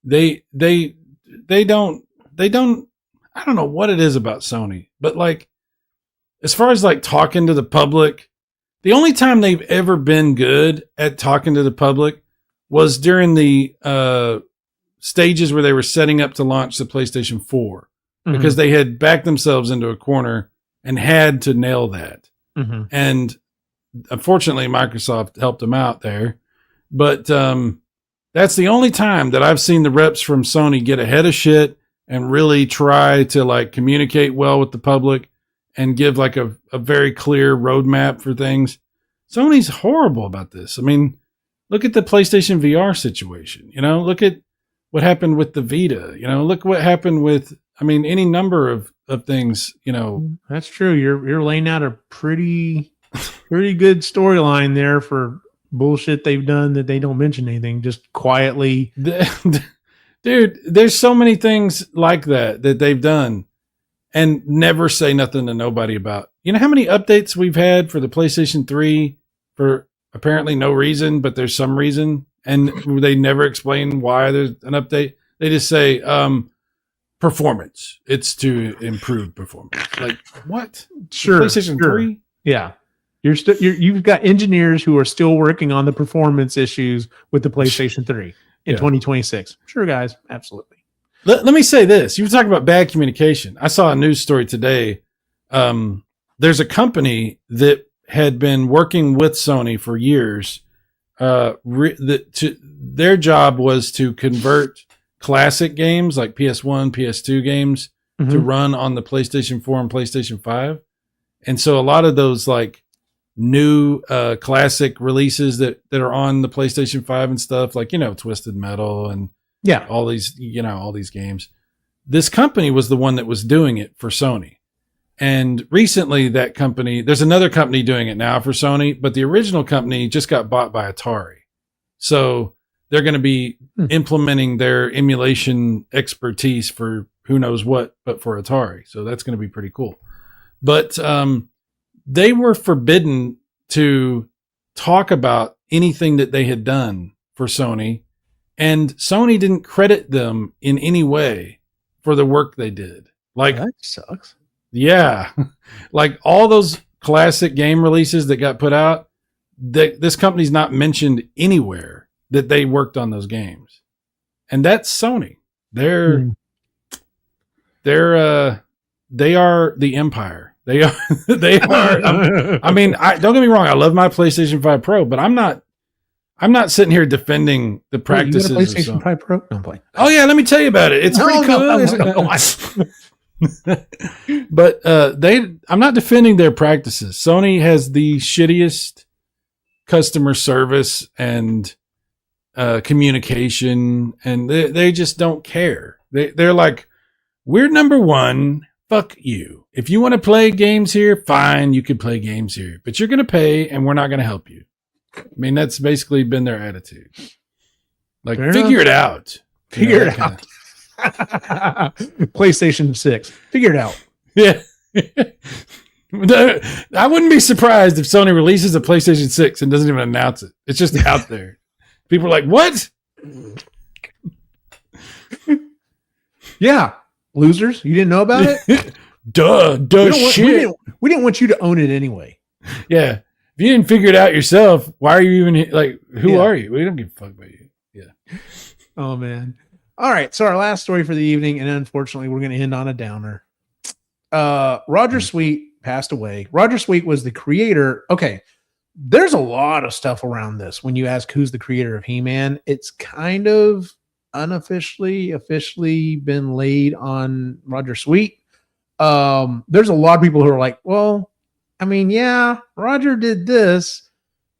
They don't, I don't know what it is about Sony, but like, as far as like talking to the public, the only time they've ever been good at talking to the public was during the stages where they were setting up to launch the PlayStation 4 because they had backed themselves into a corner and had to nail that. And unfortunately, Microsoft helped them out there. But that's the only time that I've seen the reps from Sony get ahead of shit and really try to like communicate well with the public and give like a very clear roadmap for things. Sony's horrible about this. I mean, look at the PlayStation VR situation. Look at what happened with the Vita. Look what happened with, any number of things. That's true. You're laying out a pretty good storyline there for bullshit they've done that they don't mention anything, just quietly. Dude, there's so many things like that they've done and never say nothing to nobody about. You know how many updates we've had for the PlayStation 3 for apparently no reason, but there's some reason, and they never explain why there's an update. They just say performance. It's to improve performance. Like what? Sure. PlayStation 3? Yeah. You've got engineers who are still working on the performance issues with the PlayStation 3 in 2026. Sure, guys. Absolutely. Let me say this. You were talking about bad communication. I saw a news story today. There's a company that had been working with Sony for years. Their job was to convert classic games like PS1, PS2 games to run on the PlayStation 4 and PlayStation 5. And so a lot of those like new classic releases that are on the PlayStation 5 and stuff, like, Twisted Metal and all these games. This company was the one that was doing it for Sony. And recently that company, there's another company doing it now for Sony, but the original company just got bought by Atari. So they're going to be implementing their emulation expertise for who knows what, but for Atari. So that's going to be pretty cool. But they were forbidden to talk about anything that they had done for Sony, and Sony didn't credit them in any way for the work they did. Like, that sucks. Yeah. Like all those classic game releases that got put out, this company's not mentioned anywhere that they worked on those games. And that's Sony. They are the empire. They are. I mean, don't get me wrong. I love my PlayStation 5 Pro, but I'm not sitting here defending the practices. You got a PlayStation 5 Pro? Don't play. Oh yeah, let me tell you about it. It's pretty cool. But I'm not defending their practices. Sony has the shittiest customer service and communication, and they just don't care. They're like, we're number one. Fuck you. If you want to play games here, fine, you can play games here, but you're going to pay, and we're not going to help you. I mean, that's basically been their attitude. Like, figure it out. Figure it out. PlayStation 6. Figure it out. Yeah. I wouldn't be surprised if Sony releases a PlayStation 6 and doesn't even announce it. It's just out there. People are like, what? Yeah. Losers. You didn't know about it? Duh shit. We didn't want you to own it anyway. Yeah. If you didn't figure it out yourself, why are you even like, who are you? We don't give a fuck about you. Yeah. Oh, man. All right. So our last story for the evening, and unfortunately, we're going to end on a downer. Roger Sweet passed away. Roger Sweet was the creator. Okay. There's a lot of stuff around this. When you ask who's the creator of He-Man, it's kind of officially been laid on Roger Sweet. There's a lot of people who are like, well, I mean, yeah, Roger did this,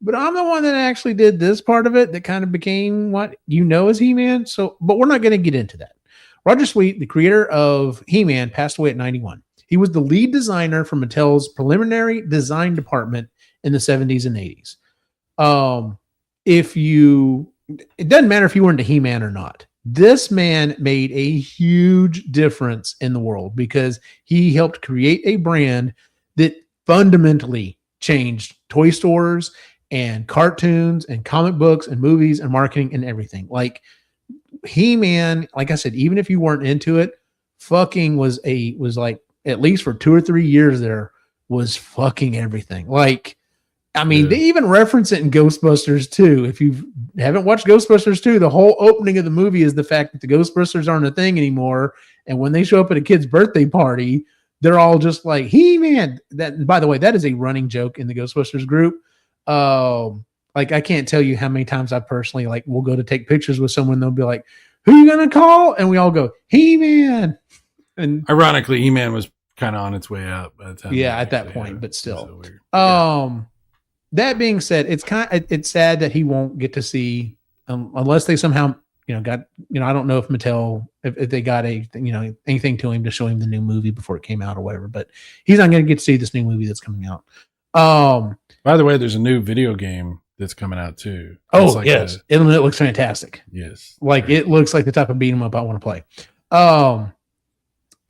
but I'm the one that actually did this part of it that kind of became what you know as He-Man. So, but we're not going to get into that. Roger Sweet, the creator of He-Man, passed away at 91. He was the lead designer for Mattel's preliminary design department in the 70s and 80s. It doesn't matter if you were into He-Man or not. This man made a huge difference in the world because he helped create a brand that fundamentally changed toy stores and cartoons and comic books and movies and marketing and everything. Like He-Man, like I said, even if you weren't into it, fucking was like, at least for 2 or 3 years there, was fucking everything. Like, I mean, They even reference it in Ghostbusters 2. If you haven't watched Ghostbusters 2, the whole opening of the movie is the fact that the Ghostbusters aren't a thing anymore. And when they show up at a kid's birthday party, they're all just like, He-Man. That, by the way, that is a running joke in the Ghostbusters group. Like, I can't tell you how many times I personally, like, will go to take pictures with someone. They'll be like, who are you going to call? And we all go, He-Man. And ironically, He-Man was kind of on its way out by the time. Yeah, at that point, but still. So that being said, it's sad that he won't get to see, unless they somehow, I don't know if Mattel, if they got anything to him to show him the new movie before it came out or whatever, but he's not going to get to see this new movie that's coming out. By the way, there's a new video game that's coming out too. Like yes. It looks fantastic. Yes. Like it looks like the type of beat 'em up I want to play.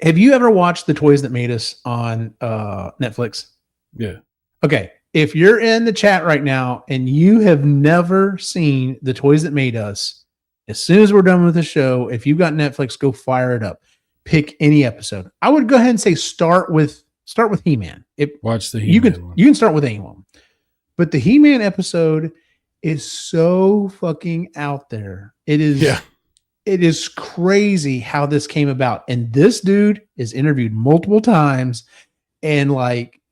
Have you ever watched The Toys That Made Us on Netflix? Yeah. Okay. If you're in the chat right now and you have never seen The Toys That Made Us, as soon as we're done with the show, if you've got Netflix, go fire it up. Pick any episode. I would go ahead and say start with He-Man. Watch the He-Man one. You can start with anyone. But the He-Man episode is so fucking out there. It is. Yeah. It is crazy how this came about. And this dude is interviewed multiple times. And like,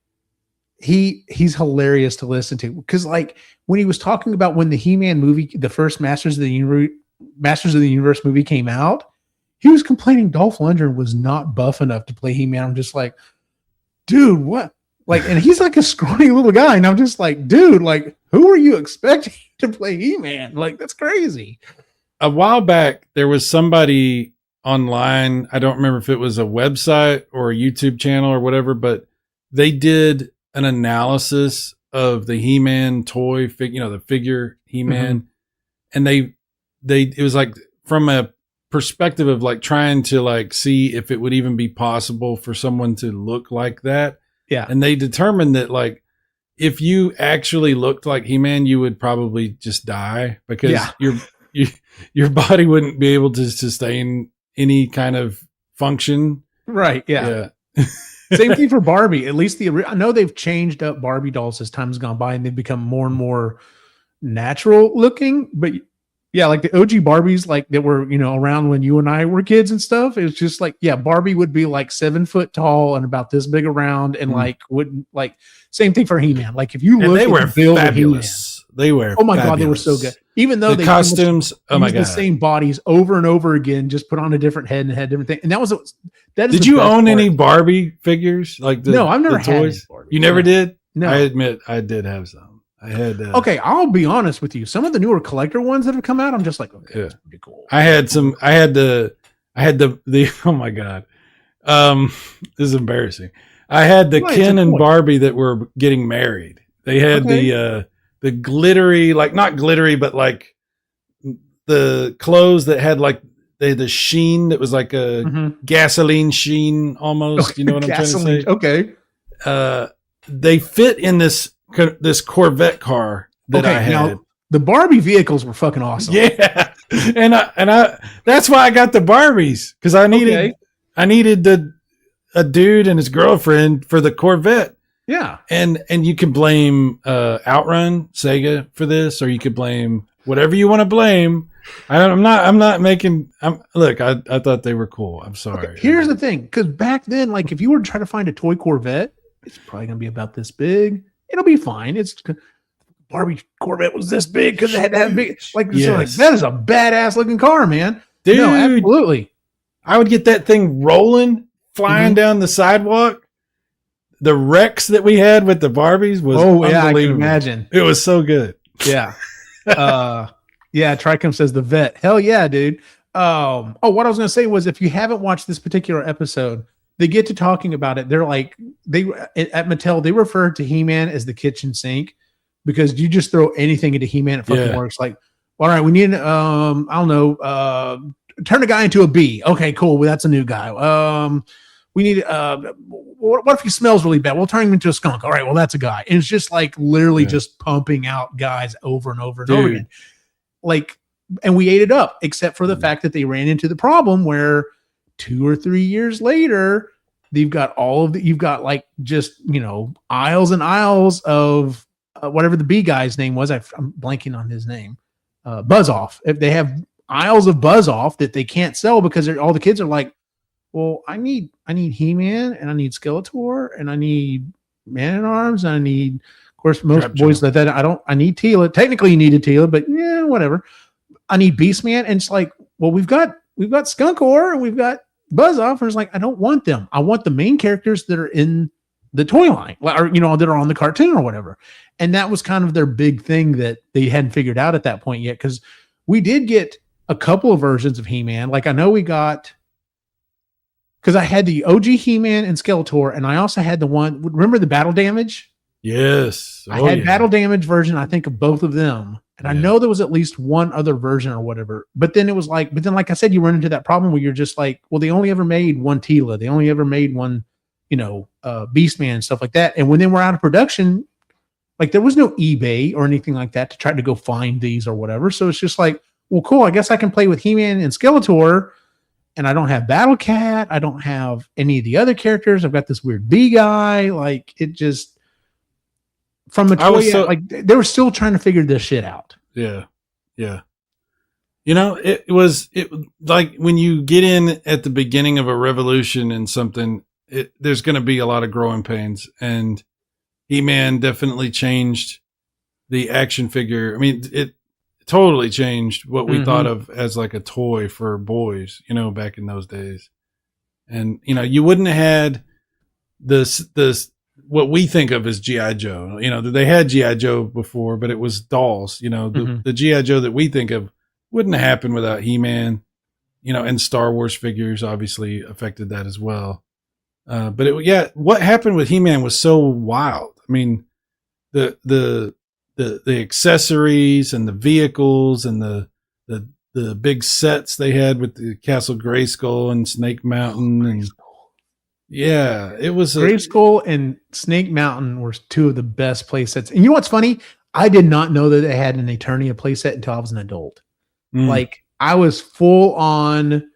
he's hilarious to listen to. Because like when he was talking about when the He-Man movie, the first Masters of the Universe movie came out, he was complaining Dolph Lundgren was not buff enough to play He-Man. I'm just like, dude, what? Like, and he's like a scrawny little guy. And I'm just like, dude, like, who are you expecting to play He-Man? Like, that's crazy. A while back, there was somebody online. I don't remember if it was a website or a YouTube channel or whatever, but they did an analysis of the He-Man toy, the figure He-Man, and they it was like from a perspective of like trying to like see if it would even be possible for someone to look like that. Yeah. And they determined that like if you actually looked like He-Man, you would probably just die because your body wouldn't be able to sustain any kind of function. Right. Yeah. Same thing for Barbie. At least I know they've changed up Barbie dolls as time's gone by and they've become more and more natural looking. But yeah, like the OG Barbies, like that were, around when you and I were kids and stuff. It was just like, yeah, Barbie would be like 7 foot tall and about this big around and like wouldn't like same thing for He-Man. Like if you look, they were fabulous. They were. Oh my fabulous. God, they were so good. Even though the costumes, oh my God, the same bodies over and over again, just put on a different head and had different thing. And that was Did you own any Barbie figures? Like no, I've never had toys. You never did? No, I admit I did have some. I had. Okay, I'll be honest with you. Some of the newer collector ones that have come out, I'm just like, okay, that's pretty cool. I had some. I had the. Oh my God, this is embarrassing. I had the Ken and Barbie that were getting married. They had the glittery, like not glittery, but like the clothes that had like the sheen that was like a gasoline sheen almost. Okay. You know what I'm trying to say? Okay. They fit in this Corvette car that I had. Now, the Barbie vehicles were fucking awesome. Yeah, and I that's why I got the Barbies because I needed a dude and his girlfriend for the Corvette. Yeah, and you can blame Outrun Sega for this, or you could blame whatever you want to blame. I'm not making. Look, I thought they were cool. I'm sorry. Okay, here's the thing, because back then, like if you were to try to find a toy Corvette, it's probably gonna be about this big. It'll be fine. It's Barbie Corvette was this big because it had that big. Like, yes. So like that is a badass looking car, man. Dude, no, absolutely. I would get that thing rolling, flying down the sidewalk. The wrecks that we had with the Barbies was unbelievable. I can imagine. It was so good. Yeah. Yeah, Tricom says the vet. Hell yeah, dude. What I was going to say was if you haven't watched this particular episode, they get to talking about it. They're like, at Mattel, they refer to He-Man as the kitchen sink because you just throw anything into He-Man, it fucking works. Like, all right, we need, I don't know, turn a guy into a bee. Okay, cool. Well, that's a new guy. We need, what if he smells really bad? We'll turn him into a skunk. All right, well, that's a guy. And it's just like literally just pumping out guys over and over and over again. Like, and we ate it up, except for the fact that they ran into the problem where 2 or 3 years later, you've got like just, aisles and aisles of whatever the bee guy's name was. I'm blanking on his name. Buzz Off. If they have aisles of Buzz Off that they can't sell because all the kids are like, well, I need He-Man and I need Skeletor and I need Man-at-Arms and I need, of course, most boys like that. I need Teela. Technically you needed Teela, but yeah, whatever. I need Beastman. And it's like, well, we've got Skunkor and we've got Buzz Off. And it's like, I don't want them. I want the main characters that are in the toy line or, that are on the cartoon or whatever. And that was kind of their big thing that they hadn't figured out at that point yet. Cause we did get a couple of versions of He-Man. Like I know we got, because I had the OG He-Man and Skeletor, and I also had the one. Remember the Battle Damage? Yes, I had Battle Damage version. I think of both of them, and I know there was at least one other version or whatever. But then like I said, you run into that problem where you're just like, well, they only ever made one Teela. They only ever made one, Beastman and stuff like that. And when they were out of production, like there was no eBay or anything like that to try to go find these or whatever. So it's just like, well, cool. I guess I can play with He-Man and Skeletor. And I don't have Battle Cat. I don't have any of the other characters. I've got this weird bee guy. Like it just from the toy, like they were still trying to figure this shit out. Yeah, yeah. It was like when you get in at the beginning of a revolution in something, there's going to be a lot of growing pains. And He-Man definitely changed the action figure. I mean, it totally changed what we thought of as like a toy for boys, back in those days. And, you wouldn't have had this, what we think of as G.I. Joe, they had G.I. Joe before, but it was dolls, the G.I. Joe that we think of wouldn't have happened without He-Man, and Star Wars figures obviously affected that as well. But what happened with He-Man was so wild. I mean, the accessories and the vehicles and the the big sets they had with the Castle Grayskull and Snake Mountain, and yeah, it was Grayskull and Snake Mountain were two of the best play sets. And you know what's funny? I did not know that they had an Eternia playset until I was an adult. Like I was full on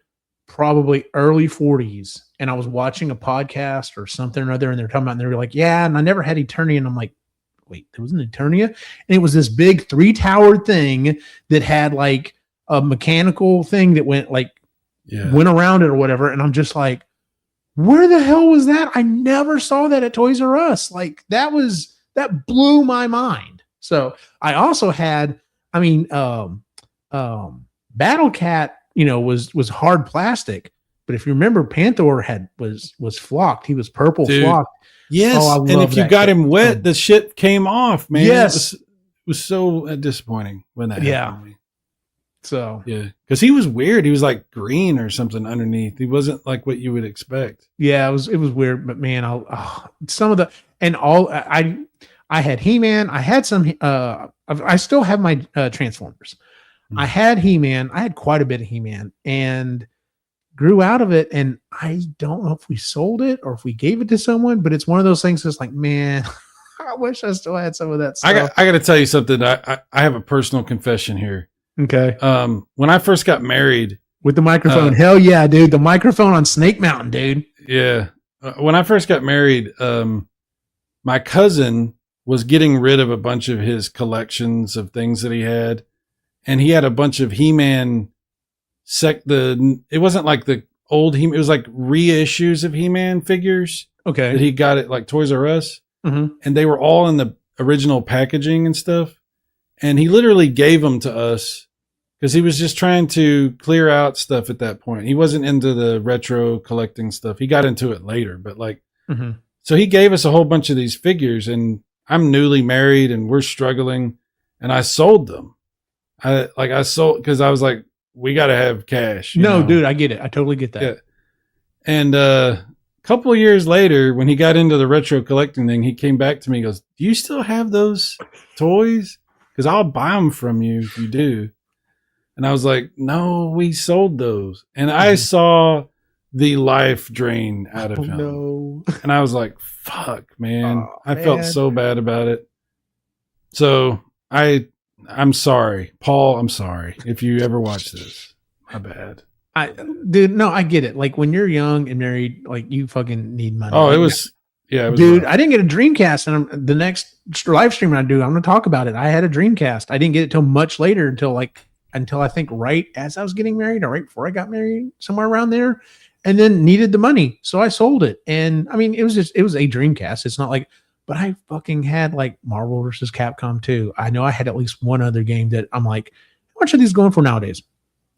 probably early 40s and I was watching a podcast or something or other and they're talking about, and they were like, yeah, and I never had Eternia. And I'm like, wait, there was an Eternia? And it was this big 3-towered thing that had like a mechanical thing that went around it or whatever. And I'm just like, where the hell was that? I never saw that at Toys R Us. Like that blew my mind. So I also had, Battle Cat, was hard plastic, but if you remember, Panther was flocked. He was purple. Dude, flocked. Yes, and if you got him wet, the shit came off, man. Yes, it was so disappointing when that happened to me. So yeah, because he was weird. He was like green or something underneath. He wasn't like what you would expect. Yeah, it was weird. But man, I had He-Man. I had some. I still have my Transformers. I had He-Man. I had quite a bit of He-Man and grew out of it. And I don't know if we sold it or if we gave it to someone, but it's one of those things that's like, man, I wish I still had some of that stuff. I got to tell you something. I have a personal confession here. Okay. When I first got married with the microphone, hell yeah, dude. The microphone on Snake Mountain, dude. Yeah. When I first got married, my cousin was getting rid of a bunch of his collections of things that he had. And he had a bunch of He-Man it wasn't like the old He-Man, it was like reissues of He-Man figures. Okay. That he got at like Toys R Us. Mm-hmm. And they were all in the original packaging and stuff. And he literally gave them to us because he was just trying to clear out stuff at that point. He wasn't into the retro collecting stuff. He got into it later, but so he gave us a whole bunch of these figures, and I'm newly married and we're struggling, and I sold them. I sold because I was like, we got to have cash. No, dude, I get it. I totally get that. Yeah. And a couple of years later, when he got into the retro collecting thing, he came back to me and goes, do you still have those toys? Because I'll buy them from you if you do. And I was like, no, we sold those. And I saw the life drain out of him. No. And I was like, fuck, man. I felt so bad about it. So I'm sorry, Paul. I'm sorry if you ever watch this. My bad. Dude, no, I get it. Like when you're young and married, like you fucking need money. Oh, it was dude. Rough. I didn't get a Dreamcast, and the next live stream I do, I'm going to talk about it. I had a Dreamcast. I didn't get it till much later, until I think right as I was getting married or right before I got married, somewhere around there, and then needed the money, so I sold it. And I mean, it was a Dreamcast. It's not like. But I fucking had like Marvel versus Capcom 2. I know I had at least one other game that I'm like, how much are these going for nowadays?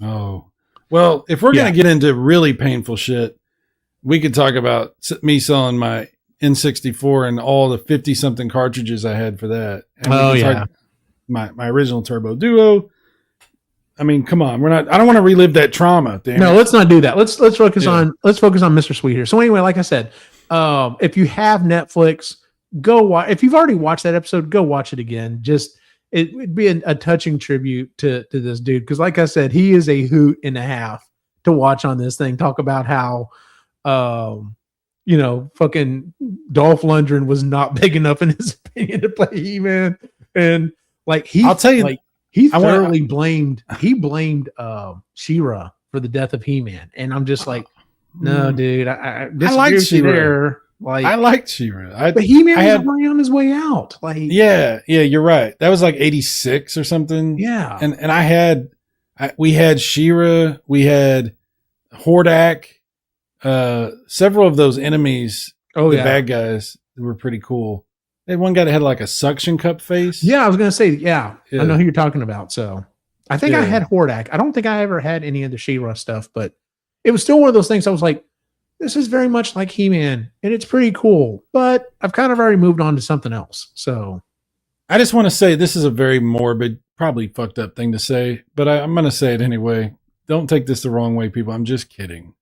Oh, well, if we're going to get into really painful shit, we could talk about me selling my N64 and all the 50 something cartridges I had for that. And my original Turbo Duo. I mean, come on, I don't want to relive that trauma. No, let's not do that. Let's focus on Mr. Sweet here. So anyway, like I said, if you have Netflix, go watch. If you've already watched that episode, go watch it again. It would be a touching tribute to this dude, because like I said, he is a hoot and a half to watch on this thing. Talk about how fucking Dolph Lundgren was not big enough in his opinion to play He-Man, and like I'll tell you, like he thoroughly blamed She-Ra for the death of He-Man, and I'm just like, no, dude, I like She-Ra. Like, I liked She-Ra. But He-Man was already on his way out. Like, yeah, you're right. That was like 86 or something. Yeah. And we had She-Ra, we had Hordak, several of those enemies, bad guys, were pretty cool. They had one guy that had like a suction cup face. Yeah, I was gonna say, I know who you're talking about. So I think I had Hordak. I don't think I ever had any of the She-Ra stuff, but it was still one of those things I was like, this is very much like He-Man, and it's pretty cool, but I've kind of already moved on to something else. So I just want to say, this is a very morbid, probably fucked up thing to say, but I'm going to say it anyway. Don't take this the wrong way, people. I'm just kidding.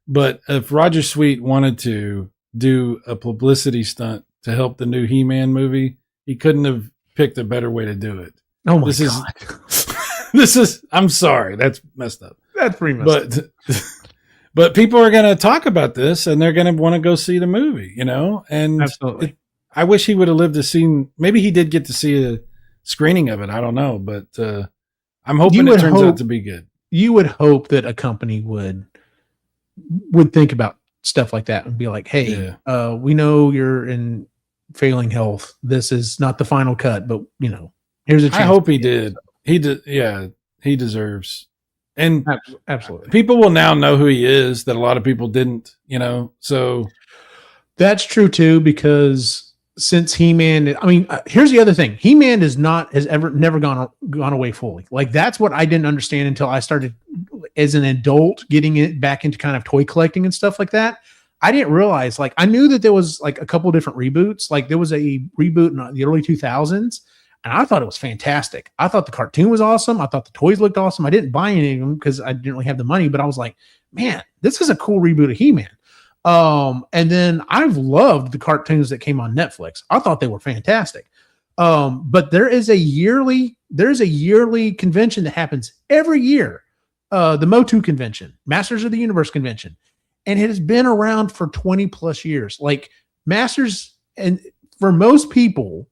But if Roger Sweet wanted to do a publicity stunt to help the new He-Man movie, he couldn't have picked a better way to do it. Oh my God. I'm sorry, that's messed up. That's pretty messed up. But people are going to talk about this and they're going to want to go see the movie, and Absolutely. I wish he would have lived to see, maybe he did get to see a screening of it. I don't know, but I'm hoping it turns out to be good. You would hope that a company would think about stuff like that and be like, hey, we know you're in failing health. This is not the final cut, but here's a chance. I hope he did. He did. Yeah, he deserves. And absolutely, people will now know who he is that a lot of people didn't, so that's true too, because since He-Man, here's the other thing. He-Man has never gone away fully. Like, that's what I didn't understand until I started as an adult getting it back into kind of toy collecting and stuff like that. I didn't realize, like, I knew that there was like a couple different reboots. Like, there was a reboot in the early 2000s, and I thought it was fantastic. I thought the cartoon was awesome. I thought the toys looked awesome. I didn't buy any of them because I didn't really have the money, but I was like, man, this is a cool reboot of He-Man. And then I've loved the cartoons that came on Netflix. I thought they were fantastic. But there is a yearly convention that happens every year. The MOTU convention, Masters of the Universe convention. And it has been around for 20 plus years. Like, Masters, and for most people,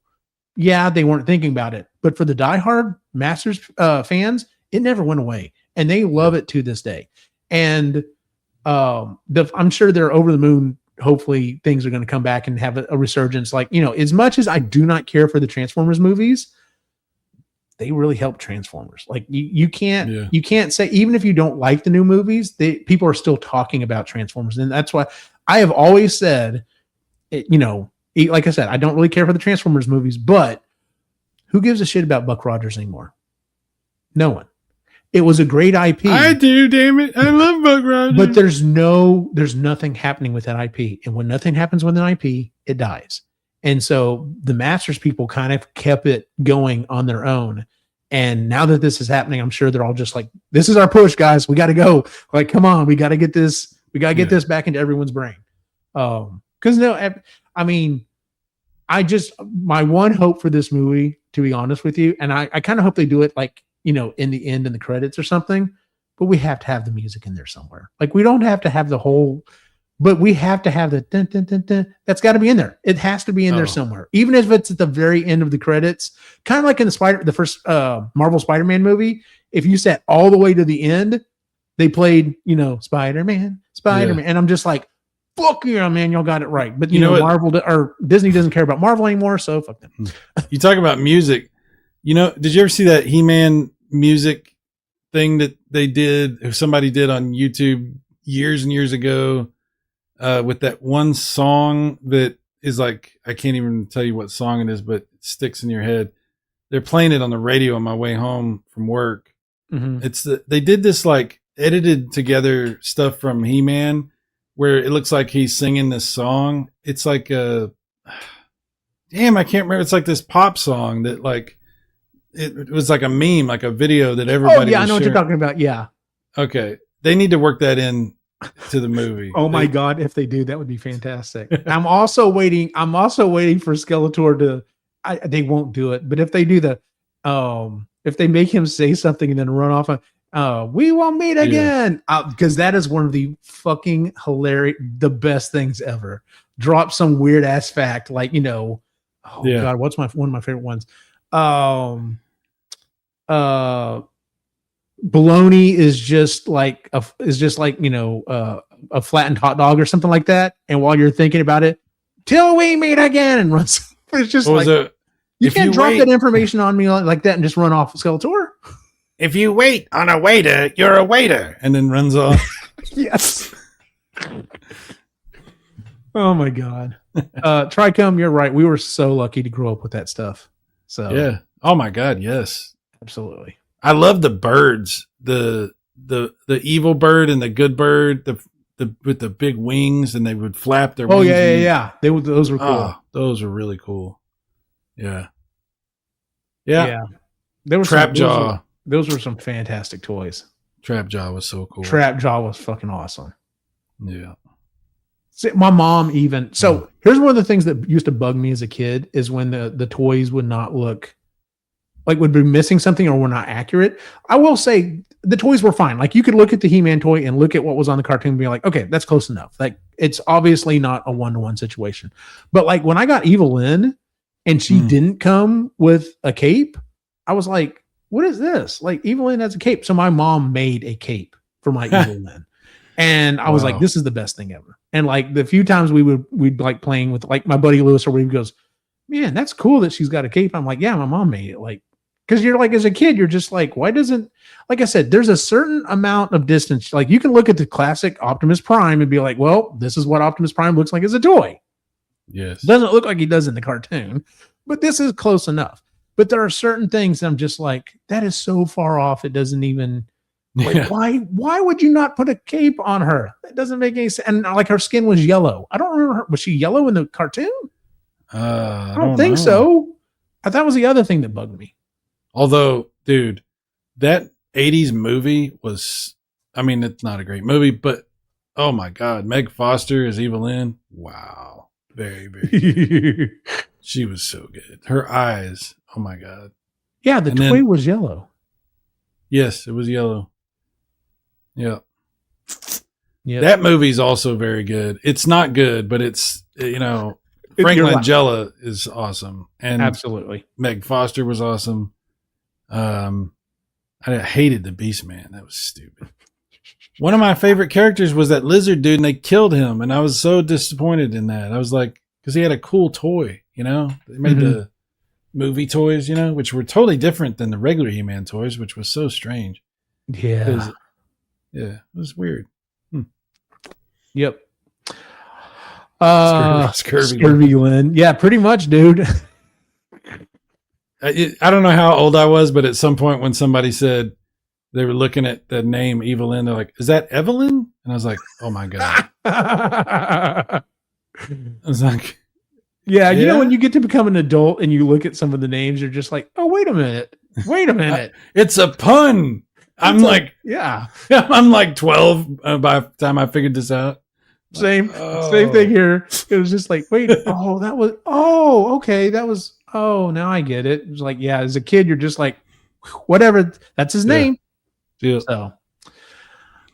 yeah, they weren't thinking about it. But for the diehard Masters fans, it never went away. And they love it to this day. And I'm sure they're over the moon. Hopefully things are going to come back and have a resurgence. Like, as much as I do not care for the Transformers movies, they really help Transformers. Like, you can't say, even if you don't like the new movies, people are still talking about Transformers. And that's why I have always said, like I said, I don't really care for the Transformers movies, but who gives a shit about Buck Rogers anymore? No one. It was a great IP. I do, damn it. I love Buck Rogers. But there's nothing happening with that IP. And when nothing happens with an IP, it dies. And so the Masters people kind of kept it going on their own. And now that this is happening, I'm sure they're all just like, this is our push, guys. We got to go. Like, come on, we got to get this. We got to get this back into everyone's brain. Because my one hope for this movie, to be honest with you, and I kind of hope they do it like, in the end in the credits or something, but we have to have the music in there somewhere. Like, we don't have to have the whole, but we have to have the dun, dun, dun, dun. That's got to be in there. It has to be in there somewhere, even if it's at the very end of the credits, kind of like in the first Marvel Spider-Man movie. If you sat all the way to the end, they played, Spider-Man, and I'm just like, fuck yeah, man, y'all got it right. But Marvel or Disney doesn't care about Marvel anymore, so fuck them. You talk about music. Did you ever see that He-Man music thing that somebody did on YouTube years and years ago, with that one song that is like, I can't even tell you what song it is, but it sticks in your head. They're playing it on the radio on my way home from work. Mm-hmm. They did this like edited together stuff from He-Man where it looks like he's singing this song. It's like I can't remember. It's like this pop song that like, it was like a meme, like a video that everybody. Oh yeah, I know what you're talking about. Yeah. Okay, they need to work that in to the movie. Oh my god, if they do, that would be fantastic. I'm also waiting for Skeletor to. They won't do it, but if they do if they make him say something and then run off, we will meet again, because that is one of the fucking hilarious, the best things ever. Drop some weird ass fact, like god, what's one of my favorite ones? Bologna is just like a flattened hot dog or something like that. And while you're thinking about it, till we meet again, and runs. It's just you can't drop that information on me like that and just run off Skeletor. If you wait on a waiter, you're a waiter, and then runs off. Yes. Oh my god. Tricom, you're right. We were so lucky to grow up with that stuff. So yeah. Oh my god, yes. Absolutely. I love the birds. The evil bird and the good bird, the with the big wings, and they would flap their wings. Yeah. Those were cool. Oh, those were really cool. Yeah. There was Trapjaw. Those were some fantastic toys. Trapjaw was so cool. Trapjaw was fucking awesome. Yeah. See, my mom even. So here's one of the things that used to bug me as a kid is when the toys would not look like would be missing something or were not accurate. I will say the toys were fine. Like you could look at the He-Man toy and look at what was on the cartoon and be like, okay, that's close enough. Like it's obviously not a 1-to-1 situation. But like when I got Evelyn and she didn't come with a cape, I was like, what is this? Like Evelyn has a cape. So my mom made a cape for my Evelyn. And I was like, this is the best thing ever. And like the few times we'd like playing with like my buddy Lewis or where he goes, man, that's cool that she's got a cape. I'm like, yeah, my mom made it. Like, because you're like, as a kid, you're just like, why doesn't, like I said, there's a certain amount of distance. Like you can look at the classic Optimus Prime and be like, well, this is what Optimus Prime looks like as a toy. Yes. Doesn't look like he does in the cartoon, but this is close enough. But there are certain things I'm just like, that is so far off. It doesn't even, like, why would you not put a cape on her? That doesn't make any sense. And like her skin was yellow. I don't remember her. Was she yellow in the cartoon? I don't think so. That was the other thing that bugged me. Although, dude, that 80s movie was, I mean, it's not a great movie, but oh my God, Meg Foster as Evelyn. Wow. Very, very good. She was so good. Her eyes. Oh my God. Yeah, the toy was yellow. Yes, it was yellow. Yeah. Yeah. That movie's also very good. It's not good, but it's, you know, Frank Langella is awesome. And absolutely. Meg Foster was awesome. I hated the Beast Man. That was stupid. One of my favorite characters was that lizard dude and they killed him. And I was so disappointed in that. I was like, because he had a cool toy, you know, they made the movie toys, you know, which were totally different than the regular He-Man toys, which was so strange. Yeah. Yeah, it was weird. Yep. Scurvy Lynn. Yeah, pretty much, dude. I don't know how old I was, but at some point when somebody said they were looking at the name Evelyn, they're like, is that Evelyn? And I was like, oh my God. I was like, yeah, you know, when you get to become an adult and you look at some of the names, you're just like, oh, wait a minute. It's a pun. I'm like 12 by the time I figured this out. Same thing here. It was just like, wait, okay. Now I get it. It was like, yeah, as a kid, you're just like, whatever, that's his name. Yeah. So,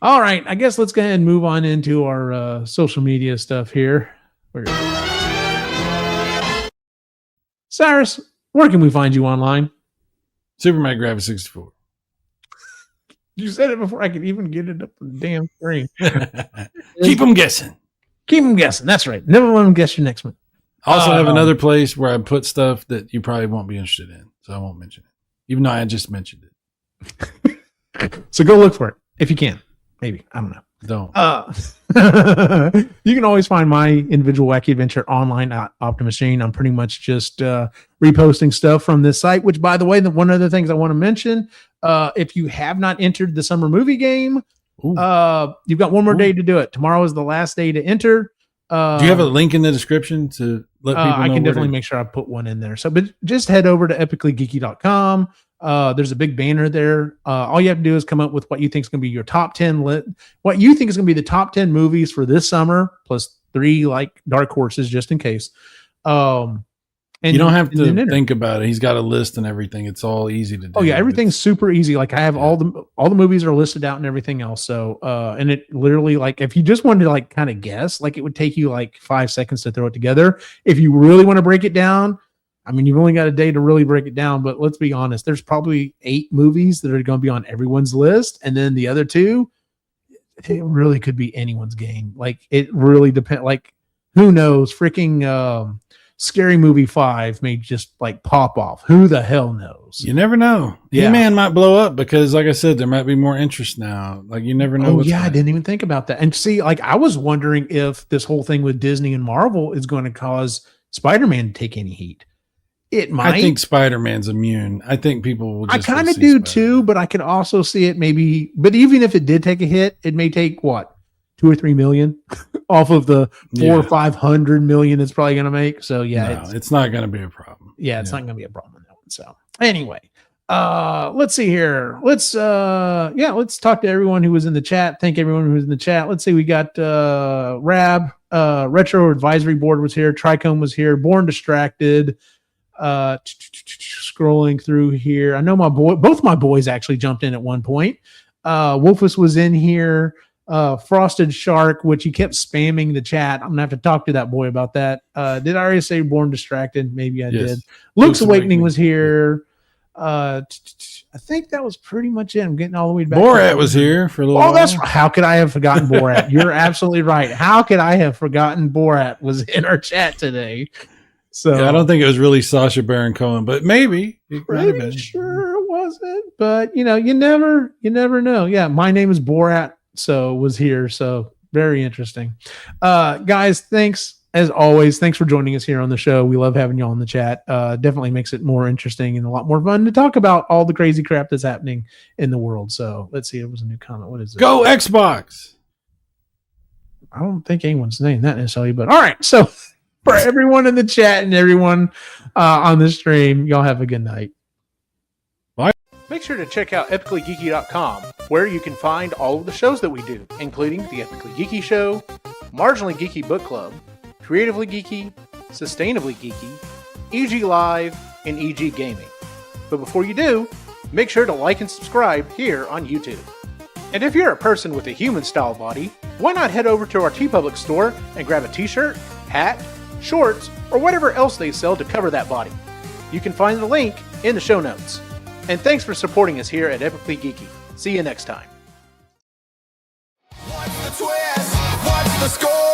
all right, I guess let's go ahead and move on into our social media stuff here. Cyrus, where can we find you online? Superman Graphics 64. You said it before I could even get it up on the damn screen. Keep them guessing. That's right. Never let them guess your next one. I also have another place where I put stuff that you probably won't be interested in, so I won't mention it, even though I just mentioned it. So go look for it if you can. Maybe. I don't know. Don't. You can always find my individual wacky adventure online at Optimachine. I'm pretty much just reposting stuff from this site, which, by the way, one of the things I want to mention, if you have not entered the summer movie game, you've got one more day to do it. Tomorrow is the last day to enter. Do you have a link in the description to let people know? I can definitely make sure I put one in there. So, but just head over to epicallygeeky.com. There's a big banner there. All you have to do is come up with what you think is going to be your top 10 what you think is going to be the top 10 movies for this summer, plus 3 like dark horses just in case. And you don't have to think about it. He's got a list and everything. It's all easy to do. Oh yeah, everything's super easy. Like I have all the movies are listed out and everything else. So and it literally, like, if you just wanted to like kind of guess, like it would take you like 5 seconds to throw it together. If you really want to break it down, I mean, you've only got a day to really break it down, but let's be honest, there's probably 8 movies that are going to be on everyone's list. And then the other 2, it really could be anyone's game. Like it really depends. Like who knows? Freaking Scary Movie 5 may just like pop off. Who the hell knows? You never know. Yeah. He-Man might blow up because, like I said, there might be more interest now. Like you never know. Oh yeah, I didn't even think about that. And see, like I was wondering if this whole thing with Disney and Marvel is going to cause Spider-Man to take any heat. It might. I think Spider-Man's immune. I think people will. Just I kind of do too, but I could also see it maybe. But even if it did take a hit, it may take what, 2 or 3 million off of the 400 or 500 million it's probably going to make. So yeah, it's not going to be a problem. Yeah, it's not going to be a problem in that one. So anyway, let's see here. Let's talk to everyone who was in the chat. Thank everyone who was in the chat. Let's see. We got Rab, Retro Advisory Board was here. Trichome was here. Born Distracted. scrolling through here. I know both my boys actually jumped in at one point. Wolfus was in here. Frosted Shark, which he kept spamming the chat. I'm gonna have to talk to that boy about that. Did I already say Born Distracted? Maybe I did. Luke's Awakening was here. I think that was pretty much it. I'm getting all the way back. Borat was here for a little while. That's how could I have forgotten Borat? You're absolutely right. How could I have forgotten Borat was in our chat today? So yeah, I don't think it was really Sacha Baron Cohen, but maybe it might have been. Sure it wasn't, but you never know. Yeah, my name is Borat, so was here. So very interesting. Guys, thanks as always. Thanks for joining us here on the show. We love having you all in the chat. Definitely makes it more interesting and a lot more fun to talk about all the crazy crap that's happening in the world. So let's see. It was a new comment. What is it? Go Xbox. I don't think anyone's saying that necessarily, but all right. So for everyone in the chat and everyone on the stream, y'all have a good night. Bye. Make sure to check out epicallygeeky.com, where you can find all of the shows that we do, including the Epically Geeky Show, Marginally Geeky Book Club, Creatively Geeky, Sustainably Geeky, EG Live, and EG Gaming. But before you do, make sure to like and subscribe here on YouTube. And if you're a person with a human-style body, why not head over to our TeePublic store and grab a t-shirt, hat, shorts, or whatever else they sell to cover that body. You can find the link in the show notes. And thanks for supporting us here at Epically Geeky. See you next time. What's the twist? What's the score?